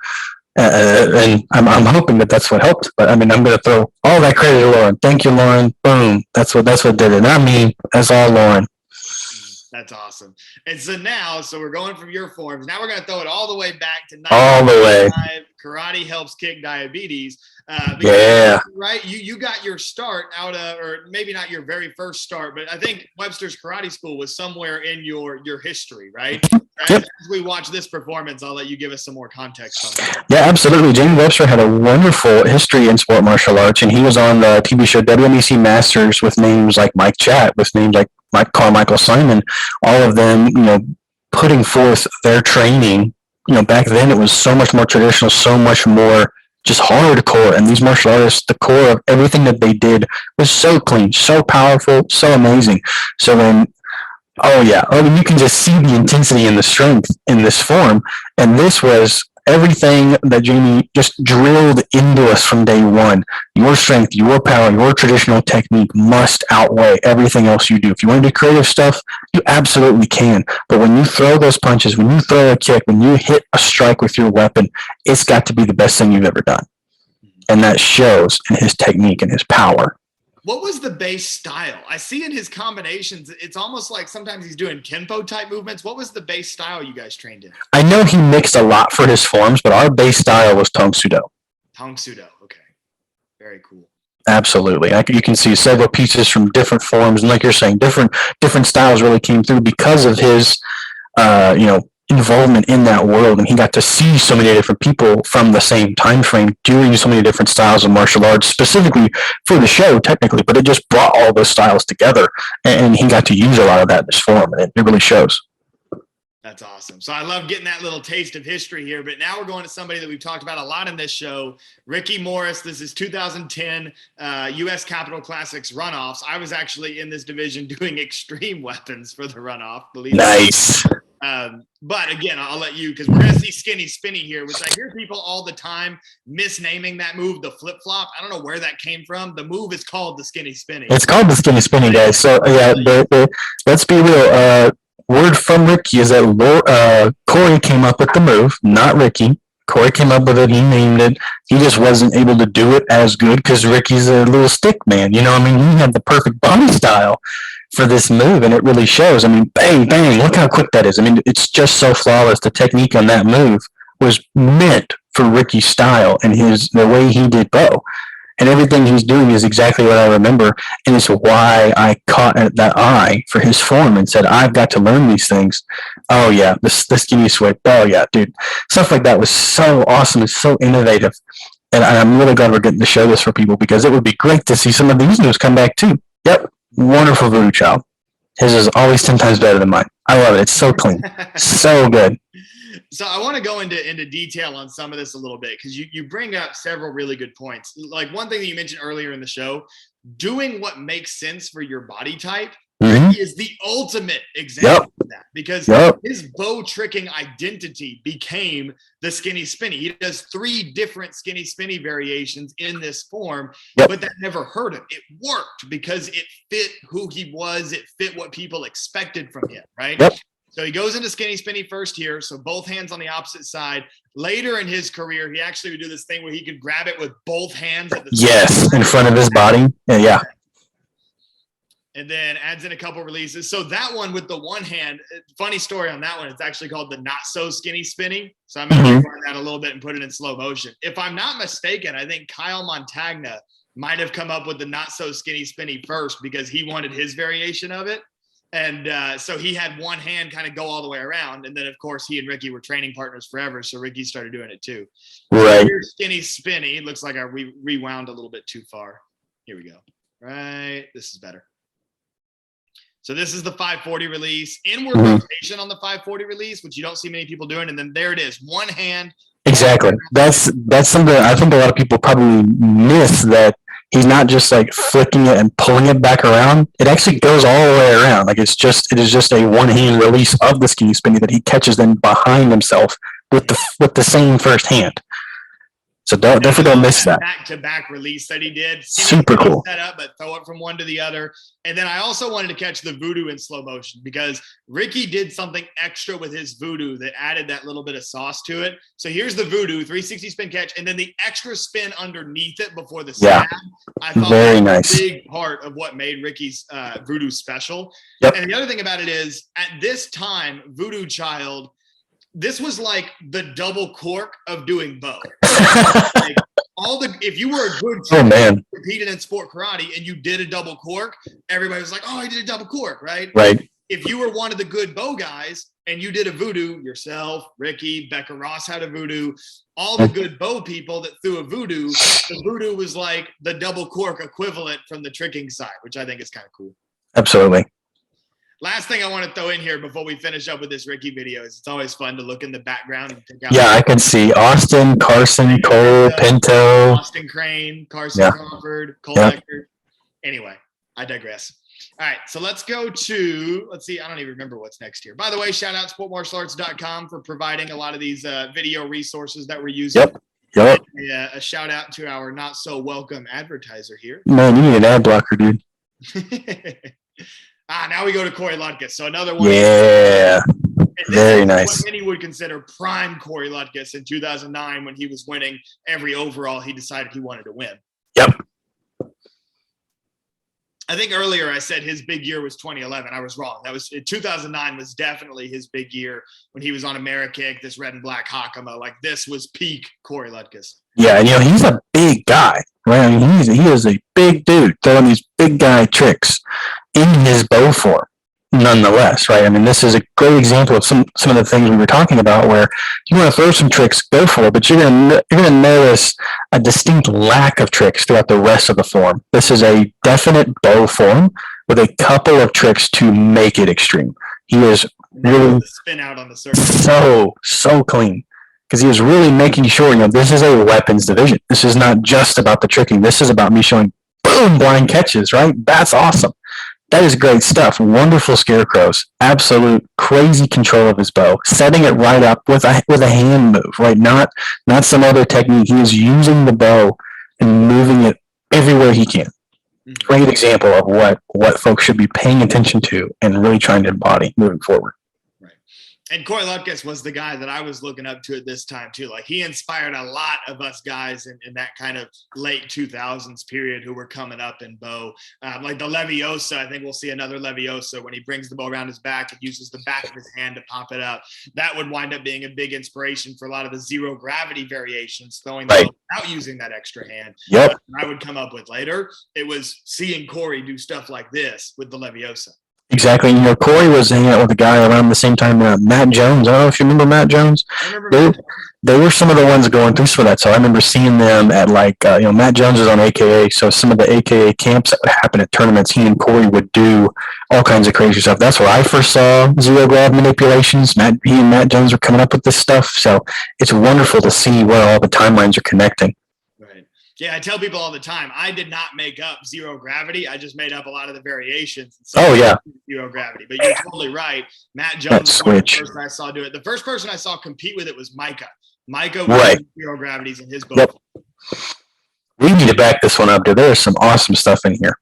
Speaker 2: And I'm hoping that that's what helped. But I mean, I'm going to throw all that credit to Lauren. Thank you, Lauren. Boom. That's what did it. Not me. That's all Lauren.
Speaker 1: That's awesome. And so now, we're going from your forms. Now we're going to throw it all the way back to 1995.
Speaker 2: All the way.
Speaker 1: Karate helps kick diabetes.
Speaker 2: Yeah.
Speaker 1: Right. You got your start out of, or maybe not your very first start, but I think Webster's Karate School was somewhere in your history, right?
Speaker 2: Yep.
Speaker 1: As we watch this performance, I'll let you give us some more context on that.
Speaker 2: Yeah, absolutely. Jamie Webster had a wonderful history in sport martial arts, and he was on the TV show WMEC Masters with names like Mike Chat, with names like Carmichael Simon, all of them, putting forth their training. Back then it was so much more traditional, so much more just hardcore, and these martial artists, the core of everything that they did was so clean, so powerful, so amazing. So when you can just see the intensity and the strength in this form, and this was everything that Jamie just drilled into us from day one. Your strength, your power, your traditional technique must outweigh everything else you do. If you want to do creative stuff, you absolutely can. But when you throw those punches, when you throw a kick, when you hit a strike with your weapon, it's got to be the best thing you've ever done. And that shows in his technique and his power.
Speaker 1: What was the base style? I see in his combinations, it's almost like sometimes he's doing Kenpo type movements. What was the base style you guys trained in?
Speaker 2: I know he mixed a lot for his forms, but our base style was Tong Sudo.
Speaker 1: Tong Sudo, okay. Very cool.
Speaker 2: Absolutely. You can see several pieces from different forms. And like you're saying, different styles really came through because of his, involvement in that world, and he got to see so many different people from the same time frame doing so many different styles of martial arts, specifically for the show technically, but it just brought all those styles together, and he got to use a lot of that in his form, and it really shows.
Speaker 1: That's awesome. So I love getting that little taste of history here, but now we're going to somebody that we've talked about a lot in this show, Ricky Morris. This is 2010 U.S. Capitol Classics runoffs. I was actually in this division doing extreme weapons for the runoff.
Speaker 2: Nice.
Speaker 1: But again, I'll let you, because we're going to see skinny spinny here, which I hear people all the time misnaming that move the flip flop. I don't know where that came from. The move is called the skinny spinny.
Speaker 2: It's called the skinny spinny, guys. So yeah, let's be real. Word from Ricky is that Corey came up with the move, not Ricky. Corey came up with it. He named it. He just wasn't able to do it as good because Ricky's a little stick man. He had the perfect body style for this move, and it really shows. Bang, bang, look how quick that is. It's just so flawless. The technique on that move was meant for Ricky's style and the way he did Bo. And everything he's doing is exactly what I remember, and it's why I caught that eye for his form and said, I've got to learn these things. Oh, yeah, the skinny switch. Oh, yeah, dude. Stuff like that was so awesome. It's so innovative. And I'm really glad we're getting to show this for people, because it would be great to see some of these moves come back, too. Yep, wonderful voodoo child. His is always 10 times better than mine. I love it. It's so clean. So good.
Speaker 1: So I want to go into detail on some of this a little bit, because you bring up several really good points. Like one thing that you mentioned earlier in the show, doing what makes sense for your body type
Speaker 2: Mm-hmm.
Speaker 1: Ricky is the ultimate example of that because his bow tricking identity became the skinny spinny. He does 3 different skinny spinny variations in this form, but that never hurt him. It worked because it fit who he was. It fit what people expected from him, right? So he goes into skinny spinny first here. So both hands on the opposite side. Later in his career, he actually would do this thing where he could grab it with both hands at the same time.
Speaker 2: In front of his body. Yeah.
Speaker 1: And then adds in a couple releases. So that one with the one hand, funny story on that one, it's actually called the not so skinny spinny. So I'm going to run that a little bit and put it in slow motion. If I'm not mistaken, I think Kyle Montagna might have come up with the not so skinny spinny first because he wanted his variation of it. And so he had one hand kind of go all the way around. And then, of course, he and Ricky were training partners forever. So Ricky started doing it too.
Speaker 2: Right.
Speaker 1: So here's skinny spinny. It looks like I rewound a little bit too far. Here we go. Right. This is better. So this is the 540 release, inward rotation on the 540 release, which you don't see many people doing. And then there it is, one hand.
Speaker 2: Exactly. That's something I think a lot of people probably miss, that he's not just like flicking it and pulling it back around. It actually goes all the way around. Like it is just a one hand release of the skinny spinny that he catches then behind himself with the same first hand. So definitely don't miss that.
Speaker 1: Back-to-back release that he did.
Speaker 2: Super cool.
Speaker 1: Set up, but throw it from one to the other. And then I also wanted to catch the voodoo in slow motion because Ricky did something extra with his voodoo that added that little bit of sauce to it. So here's the voodoo, 360 spin catch, and then the extra spin underneath it before the stab. I thought
Speaker 2: very
Speaker 1: that was
Speaker 2: nice.
Speaker 1: a big part of what made Ricky's voodoo special.
Speaker 2: Yep.
Speaker 1: And the other thing about it is, at this time, Voodoo Child, this was like the double cork of doing bow. Like if you were a good team, competed in sport karate and you did a double cork, everybody was like, "Oh, he did a double cork," right?
Speaker 2: Right.
Speaker 1: If you were one of the good bow guys and you did a voodoo yourself, Ricky, Becca Ross had a voodoo, all the good bow people that threw a voodoo, the voodoo was like the double cork equivalent from the tricking side, which I think is kind of cool.
Speaker 2: Absolutely.
Speaker 1: Last thing I want to throw in here before we finish up with this Ricky video is it's always fun to look in the background and pick out.
Speaker 2: Yeah, I can see Austin, Carson, Cole, Pinto.
Speaker 1: Austin Crane, Carson Crawford, Cole Eckert. Anyway, I digress. All right, so let's go to, let's see, I don't even remember what's next here. By the way, shout out sportmartialarts.com for providing a lot of these video resources that we're using.
Speaker 2: Yep.
Speaker 1: A shout out to our not so welcome advertiser here.
Speaker 2: Man, you need an ad blocker, dude.
Speaker 1: Now we go to Corey Lutkus. So another one.
Speaker 2: Yeah. Very nice.
Speaker 1: What many would consider prime Corey Lutkus in 2009 when he was winning every overall he decided he wanted to win.
Speaker 2: Yep.
Speaker 1: I think earlier I said his big year was 2011. I was wrong. 2009 was definitely his big year when he was on Amerikick, this red and black Hakama. Like this was peak Corey Lutkus.
Speaker 2: Yeah, and he's a big guy, right? I mean, he is a big dude throwing these big guy tricks in his bow form, nonetheless, right? I mean, this is a great example of some of the things we were talking about, where you want to throw some tricks, go for it, but you're gonna notice a distinct lack of tricks throughout the rest of the form. This is a definite bow form with a couple of tricks to make it extreme. He is really
Speaker 1: spin out on the surface.
Speaker 2: So clean. Because he was really making sure, this is a weapons division. This is not just about the tricking. This is about me showing, boom, blind catches, right? That's awesome. That is great stuff. Wonderful scarecrows. Absolute crazy control of his bow. Setting it right up with a hand move, right? Not some other technique. He is using the bow and moving it everywhere he can. Great example of what folks should be paying attention to and really trying to embody moving forward.
Speaker 1: And Corey Lutkus was the guy that I was looking up to at this time too. Like he inspired a lot of us guys in that kind of late 2000s period who were coming up in bow. Like the Leviosa, I think we'll see another Leviosa when he brings the bow around his back and uses the back of his hand to pop it up. That would wind up being a big inspiration for a lot of the zero gravity variations, throwing the bow without using that extra hand.
Speaker 2: Yep.
Speaker 1: I would come up with later. It was seeing Corey do stuff like this with the Leviosa.
Speaker 2: Exactly. Corey was hanging out with a guy around the same time, Matt Jones. I don't know if you remember Matt Jones.
Speaker 1: I remember
Speaker 2: they were some of the ones going through some of that. So I remember seeing them at Matt Jones is on AKA. So some of the AKA camps that would happen at tournaments, he and Corey would do all kinds of crazy stuff. That's where I first saw zero grav manipulations. He and Matt Jones were coming up with this stuff. So it's wonderful to see where all the timelines are connecting.
Speaker 1: Right. Yeah, I tell people all the time, I did not make up zero gravity. I just made up a lot of the variations.
Speaker 2: Oh, yeah.
Speaker 1: Zero gravity. But you're totally right. Matt Jones was the first I saw do it. The first person I saw compete with it was Micah. Micah was zero gravities in his boat.
Speaker 2: Yep. We need to back this one up, dude. There's some awesome stuff in here.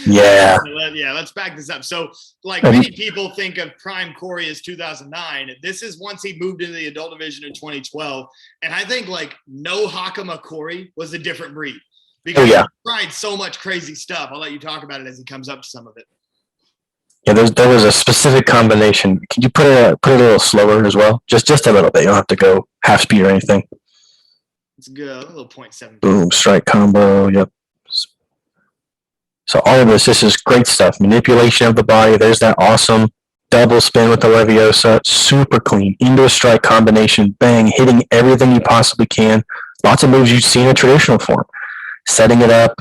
Speaker 2: Yeah.
Speaker 1: Yeah, let's back this up. So, like many people think of Prime Corey as 2009. This is once he moved into the adult division in 2012. And I think like no Hakama Corey was a different breed because he tried so much crazy stuff. I'll let you talk about it as he comes up to some of it.
Speaker 2: Yeah, there was a specific combination. Can you put it a little slower as well? Just a little bit. You don't have to go half speed or anything.
Speaker 1: It's good. A little 0.7.
Speaker 2: Boom, strike combo. Yep. So all of this is great stuff. Manipulation of the body. There's that awesome double spin with the Leviosa. Super clean. Into a strike combination. Bang. Hitting everything you possibly can. Lots of moves you'd see in a traditional form. Setting it up.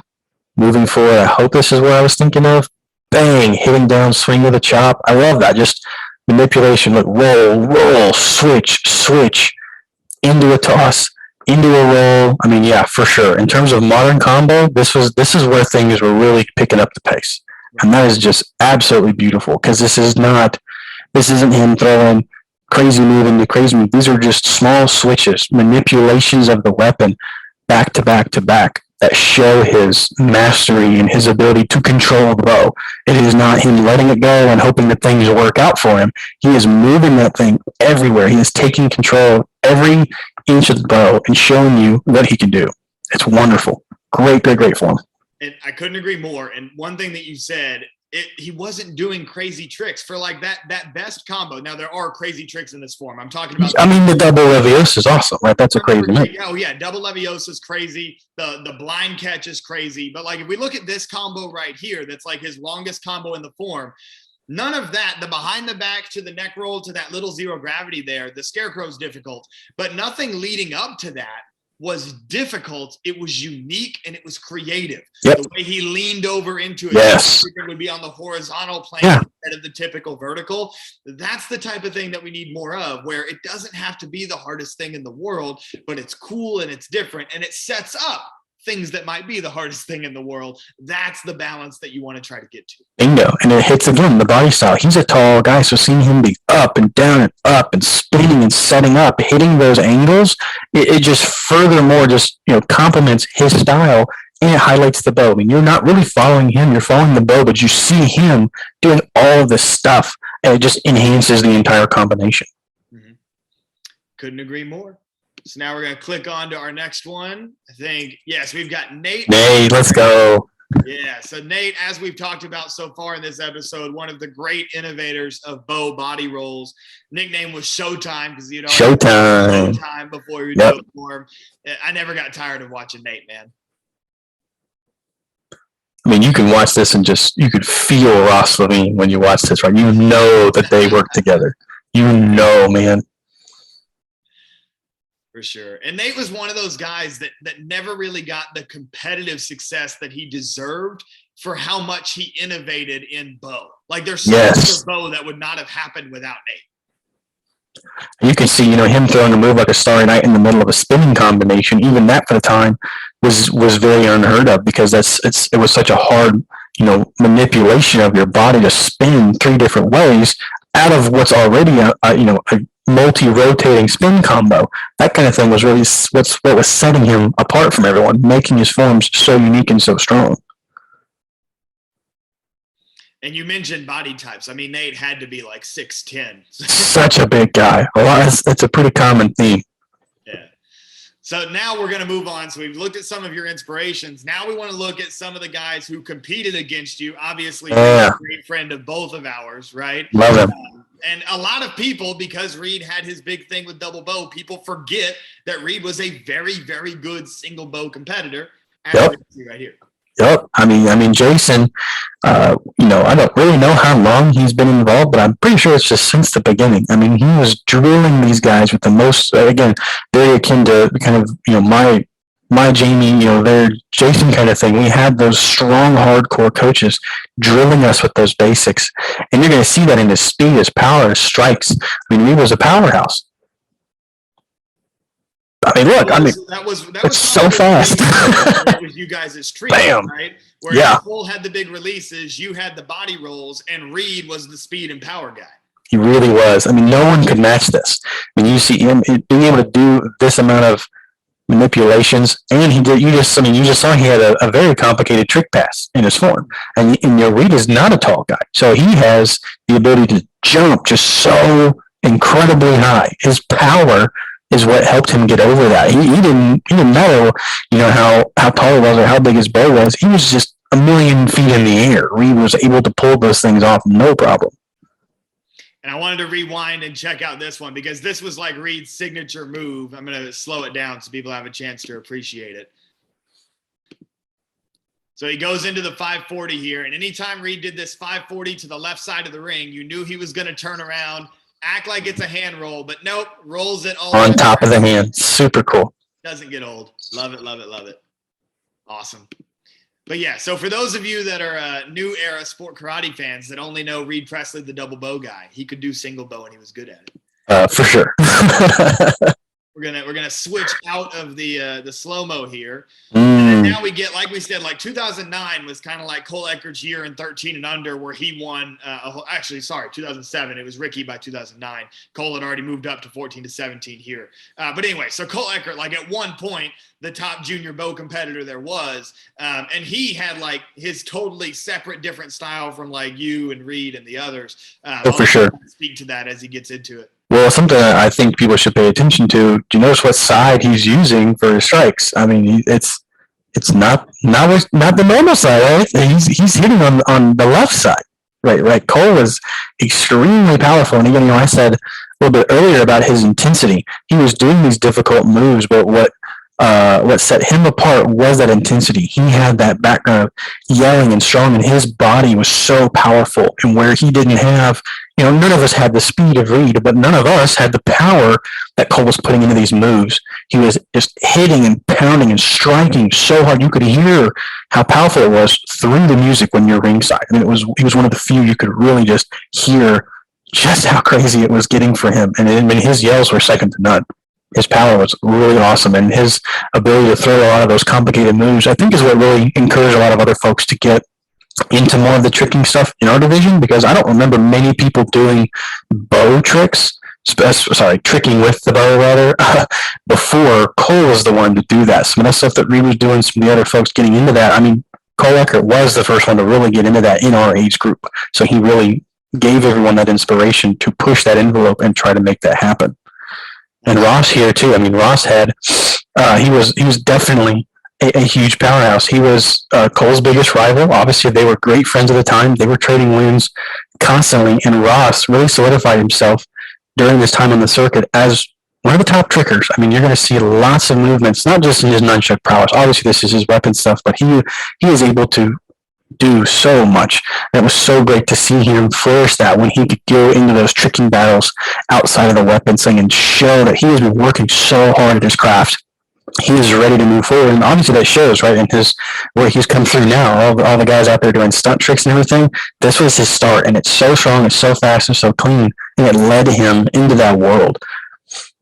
Speaker 2: Moving forward. I hope this is what I was thinking of. Bang. Hitting down. Swing with a chop. I love that. Just manipulation. Look. Roll. Switch. Into a toss. Into a roll. I mean, yeah, for sure. In terms of modern combo, this is where things were really picking up the pace. And that is just absolutely beautiful because this isn't him throwing crazy move into crazy move. These are just small switches, manipulations of the weapon back to back to back that show his mastery and his ability to control the bow. It is not him letting it go and hoping that things work out for him. He is moving that thing everywhere. He is taking control of every inch of the bow and showing you what he can do. It's wonderful. Great form.
Speaker 1: And I couldn't agree more. And one thing that you said, he wasn't doing crazy tricks for like that best combo. Now there are crazy tricks in this form. I'm talking about.
Speaker 2: I mean, the double Leviosa is awesome, right? That's a crazy move.
Speaker 1: Oh yeah, double Leviosa is crazy. The blind catch is crazy. But like if we look at this combo right here, that's like his longest combo in the form. None of that, the behind the back to the neck roll to that little zero gravity there, the scarecrow's difficult, but nothing leading up to that was difficult. It was unique and it was creative.
Speaker 2: Yep.
Speaker 1: The way he leaned over into it, it would be on the horizontal plane instead of the typical vertical. That's the type of thing that we need more of, where it doesn't have to be the hardest thing in the world, but it's cool and it's different and it sets up things that might be the hardest thing in the world. That's the balance that you want to try to get to.
Speaker 2: Bingo. And it hits again the body style. He's a tall guy, so seeing him be up and down and up and spinning and setting up, hitting those angles, it just furthermore just complements his style and it highlights the bow. I mean, you're not really following him, you're following the bow, but you see him doing all of this stuff and it just enhances the entire combination.
Speaker 1: Mm-hmm. Couldn't agree more. So now we're going to click on to our next one. I think, yes, we've got Nate.
Speaker 2: Nate, let's go.
Speaker 1: Yeah, so Nate, as we've talked about so far in this episode, one of the great innovators of bow body rolls. Nickname was Showtime because Showtime before you do it for him. I never got tired of watching Nate, man.
Speaker 2: I mean, you can watch this and you could feel Ross Levine when you watch this, right? You know that they work together. Man.
Speaker 1: For sure. And Nate was one of those guys that never really got the competitive success that he deserved for how much he innovated in bow. Like there's so much of bow that would not have happened without Nate.
Speaker 2: You can see, him throwing a move like a Starry Night in the middle of a spinning combination. Even that for the time was very unheard of because it was such a hard, manipulation of your body to spin three different ways out of what's already a multi-rotating spin combo. That kind of thing was really what was setting him apart from everyone, making his forms so unique and so strong.
Speaker 1: And you mentioned body types. I mean, Nate had to be like 6'10".
Speaker 2: Such a big guy. It's a pretty common theme.
Speaker 1: Yeah. So now we're going to move on. So we've looked at some of your inspirations. Now we want to look at some of the guys who competed against you. Obviously, you're a great friend of both of ours, right?
Speaker 2: Love him.
Speaker 1: And a lot of people, because Reed had his big thing with double bow, people forget that Reed was a very, very good single bow competitor. As we can see right here.
Speaker 2: Yep. I mean, Jason, I don't really know how long he's been involved, but I'm pretty sure it's just since the beginning. I mean, he was drilling these guys with the most, again, very akin to kind of, my Jamie, their Jason kind of thing. We had those strong, hardcore coaches drilling us with those basics. And you're going to see that in his speed, his power, his strikes. I mean, he was a powerhouse. I mean, look,
Speaker 1: that was
Speaker 2: it's so fast.
Speaker 1: It was you guys' treat,
Speaker 2: Bam.
Speaker 1: right? Where Cole had the big releases, you had the body rolls, and Reed was the speed and power guy.
Speaker 2: He really was. I mean, no one could match this. I mean, you see him being able to do this amount of manipulations, and you just saw he had a very complicated trick pass in his form. And Reed is not a tall guy, so he has the ability to jump just so incredibly high. His power is what helped him get over that. He didn't matter, how tall he was or how big his bow was. He was just a million feet in the air. Reed was able to pull those things off, no problem.
Speaker 1: And I wanted to rewind and check out this one because this was like Reed's signature move. I'm going to slow it down so people have a chance to appreciate it. So he goes into the 540 here, and anytime Reed did this 540 to the left side of the ring, you knew he was going to turn around, act like it's a hand roll, but nope, rolls it all
Speaker 2: on top of the hand. Super cool.
Speaker 1: Doesn't get old. Love it, love it, love it. Awesome. But yeah, so for those of you that are new era sport karate fans that only know Reed Presley, the double bow guy, he could do single bow and he was good at it.
Speaker 2: For sure.
Speaker 1: We're gonna switch out of the slow-mo here. And now we get, like we said, like 2009 was kind of like Cole Eckert's year in 13 and under where he won 2007. It was Ricky by 2009. Cole had already moved up to 14 to 17 here. But anyway, so Cole Eckert, like at one point, the top junior bow competitor there was, and he had like his totally separate, different style from like you and Reed and the others.
Speaker 2: For sure.
Speaker 1: Speak to that as he gets into it.
Speaker 2: Well, something I think people should pay attention to. Do you notice what side he's using for his strikes? I mean, it's not the normal side, right? He's hitting on the left side, right. Cole is extremely powerful, and again, I said a little bit earlier about his intensity. He was doing these difficult moves, but what set him apart was that intensity. He had that background of yelling and strong, and his body was so powerful. And where he didn't have, none of us had the speed of Reed, but none of us had the power that Cole was putting into these moves. He was just hitting and pounding and striking so hard. You could hear how powerful it was through the music when you're ringside. I mean, he was one of the few you could really just hear just how crazy it was getting for him. And his yells were second to none. His power was really awesome, and his ability to throw a lot of those complicated moves, I think, is what really encouraged a lot of other folks to get into more of the tricking stuff in our division, because I don't remember many people doing bow tricks, tricking with the bow, rather, before Cole was the one to do that. Some of the stuff that Reed was doing, some of the other folks getting into that, I mean, Cole Eckert was the first one to really get into that in our age group, so he really gave everyone that inspiration to push that envelope and try to make that happen. And Ross here too. I mean, Ross had he was definitely a huge powerhouse. He was Cole's biggest rival. Obviously, they were great friends at the time. They were trading wins constantly, and Ross really solidified himself during this time on the circuit as one of the top trickers. I mean, you're going to see lots of movements, not just in his nunchuck prowess. Obviously, this is his weapon stuff, but he is able to do so much. It was so great to see him flourish that when he could go into those tricking battles outside of the weapon thing and show that he has been working so hard at his craft. He is ready to move forward, and obviously that shows, right, in where he's come through now. All the guys out there doing stunt tricks and everything, this was his start, and it's so strong, it's so fast, and so clean, and it led him into that world.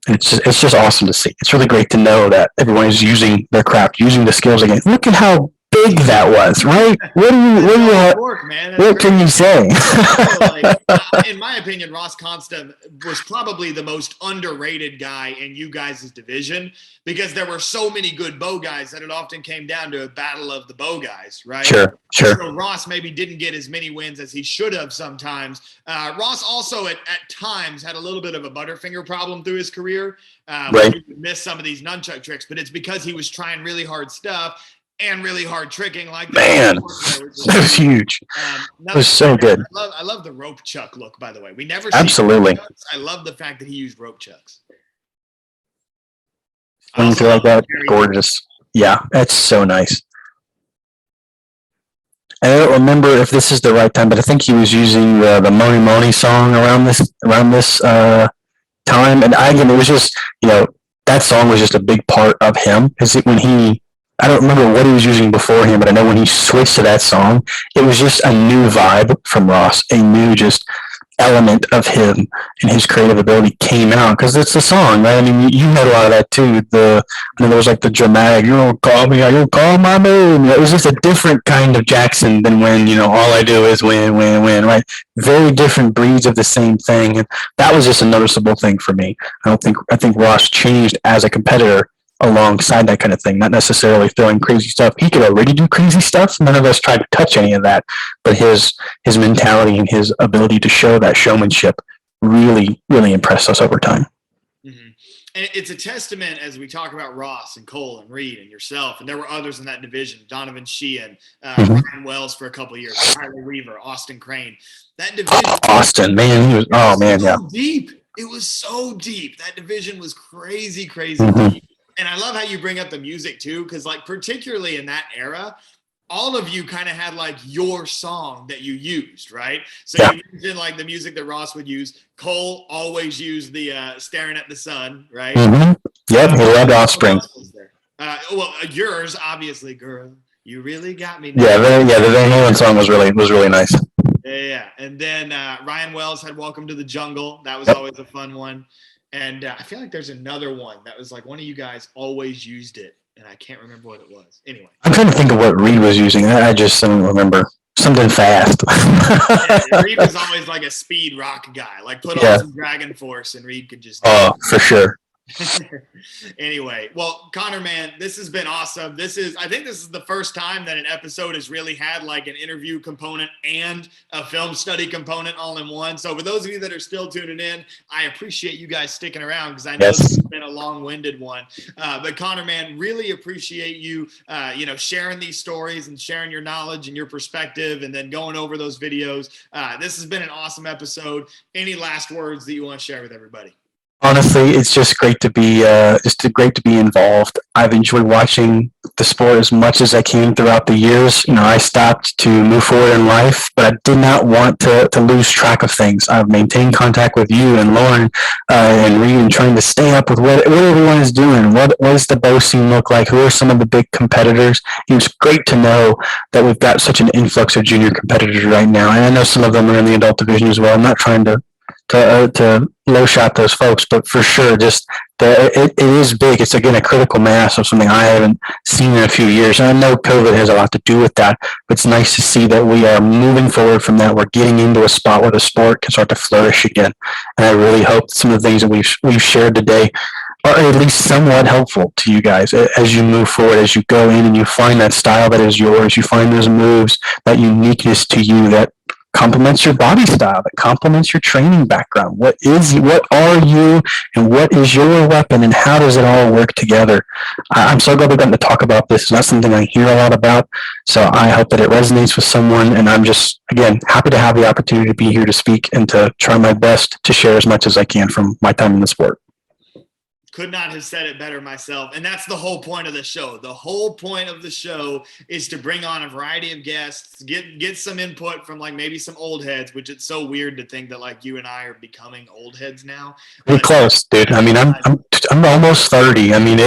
Speaker 2: And it's just awesome to see. It's really great to know that everyone is using their craft, using the skills again. Look at how big that was, right? What can you say?
Speaker 1: In my opinion, Ross Constant was probably the most underrated guy in you guys' division, because there were so many good bow guys that it often came down to a battle of the bow guys, right?
Speaker 2: Sure.
Speaker 1: So Ross maybe didn't get as many wins as he should have sometimes. Ross also at times had a little bit of a butterfinger problem through his career.
Speaker 2: Right.
Speaker 1: He would miss some of these nunchuck tricks, but it's because he was trying really hard stuff and really hard tricking like that.
Speaker 2: Man, that was huge. It was so good.
Speaker 1: I love the rope chuck look, by the way. We never
Speaker 2: Absolutely.
Speaker 1: See I love the fact that he used rope chucks.
Speaker 2: Things like that, gorgeous. Yeah, that's so nice. I don't remember if this is the right time, but I think he was using the Moni Moni song around this time. And again, it was just, that song was just a big part of him. I don't remember what he was using beforehand, but I know when he switched to that song, it was just a new vibe from Ross, a new just element of him and his creative ability came out, because it's a song, right? I mean, you had a lot of that too. There was like the dramatic, you don't call me, I don't call my name. It was just a different kind of Jackson than when, all I do is win, win, win, right? Very different breeds of the same thing. And that was just a noticeable thing for me. I think Ross changed as a competitor alongside that kind of thing, not necessarily throwing crazy stuff. He could already do crazy stuff. None of us tried to touch any of that, but his mentality and his ability to show that showmanship really, really impressed us over time.
Speaker 1: Mm-hmm. And it's a testament as we talk about Ross and Cole and Reed and yourself, and there were others in that division, Donovan Sheehan, Ryan Wells for a couple of years, Tyler Weaver, Austin Crane. That division,
Speaker 2: Austin, man, he was,
Speaker 1: deep. It was so deep. That division was crazy
Speaker 2: Mm-hmm.
Speaker 1: deep. And I love how you bring up the music too, because like particularly in that era, all of you kind of had like your song that you used, right? So you mentioned like the music that Ross would use. Cole always used the Staring at the Sun, right?
Speaker 2: Mm-hmm. Yep, he loved Offspring.
Speaker 1: Yours, obviously, Girl, You Really Got Me.
Speaker 2: The Van Halen song was really nice.
Speaker 1: Yeah. And then Ryan Wells had Welcome to the Jungle. That was always a fun one. And I feel like there's another one that was like one of you guys always used it, and I can't remember what it was. Anyway.
Speaker 2: I'm trying to think of what Reed was using. I just don't remember. Something fast.
Speaker 1: Reed was always like a speed rock guy. Like put on some Dragon Force and Reed could just...
Speaker 2: Oh, for sure.
Speaker 1: Anyway, well, Connor, man, this has been awesome. I think this is the first time that an episode has really had like an interview component and a film study component all in one. So for those of you that are still tuning in, I appreciate you guys sticking around, because I know this has been a long-winded one. But Connor, man, really appreciate you, sharing these stories and sharing your knowledge and your perspective, and then going over those videos. This has been an awesome episode. Any last words that you want to share with everybody?
Speaker 2: Honestly, it's just great to be involved. I've enjoyed watching the sport as much as I can throughout the years. I stopped to move forward in life, but I did not want to lose track of things. I've maintained contact with you and Lauren and Reed, and trying to stay up with what everyone is doing. What does the bow scene look like? Who are some of the big competitors? It's great to know that we've got such an influx of junior competitors right now, and I know some of them are in the adult division as well. I'm not trying to low shot those folks, but for sure, it is big. It's again a critical mass of something I haven't seen in a few years, and I know COVID has a lot to do with that. But it's nice to see that we are moving forward from that. We're getting into a spot where the sport can start to flourish again, and I really hope that some of the things that we've shared today are at least somewhat helpful to you guys as you move forward, as you go in and you find that style that is yours, you find those moves, that uniqueness to you that complements your body style, that complements your training background. What are you, and what is your weapon, and how does it all work together? I'm so glad we've gotten to talk about this. It's not something I hear a lot about, so I hope that it resonates with someone, and I'm just, again, happy to have the opportunity to be here to speak and to try my best to share as much as I can from my time in the sport.
Speaker 1: Could not have said it better myself. And that's the whole point of the show. The whole point of the show is to bring on a variety of guests, get some input from like maybe some old heads, which it's so weird to think that like you and I are becoming old heads now.
Speaker 2: We're close, dude. I mean, I'm almost 30. I mean,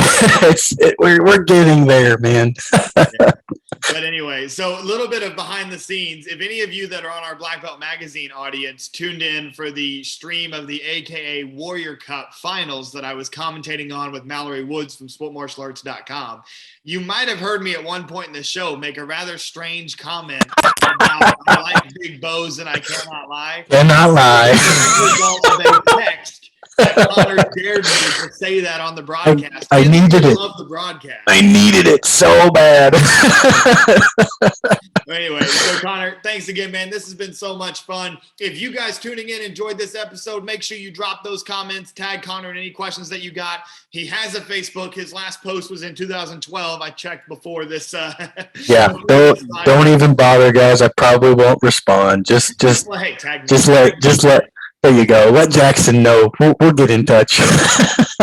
Speaker 2: we're getting there, man.
Speaker 1: Yeah. But anyway, so a little bit of behind the scenes. If any of you that are on our Black Belt Magazine audience tuned in for the stream of the AKA Warrior Cup finals that I was commentating on with Mallory Woods from sportmartialarts.com, you might have heard me at one point in the show make a rather strange comment about I like big bows and I cannot lie.
Speaker 2: Cannot lie.
Speaker 1: Connor dared me to say that on the broadcast.
Speaker 2: I needed it.
Speaker 1: Love the broadcast.
Speaker 2: I needed it so bad.
Speaker 1: Anyway, so Connor, thanks again, man. This has been so much fun. If you guys tuning in enjoyed this episode, make sure you drop those comments, tag Connor in any questions that you got. He has a Facebook. His last post was in 2012. I checked before this.
Speaker 2: Yeah, don't even bother, guys. I probably won't respond. Just let. There you go. Let Jackson know. We'll get in touch.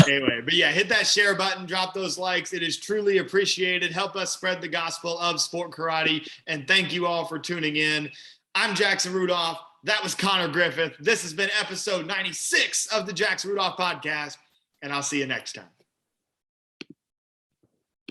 Speaker 1: Anyway, but yeah, hit that share button, drop those likes. It is truly appreciated. Help us spread the gospel of sport karate. And thank you all for tuning in. I'm Jackson Rudolph. That was Connor Griffith. This has been episode 96 of the Jackson Rudolph podcast. And I'll see you next time.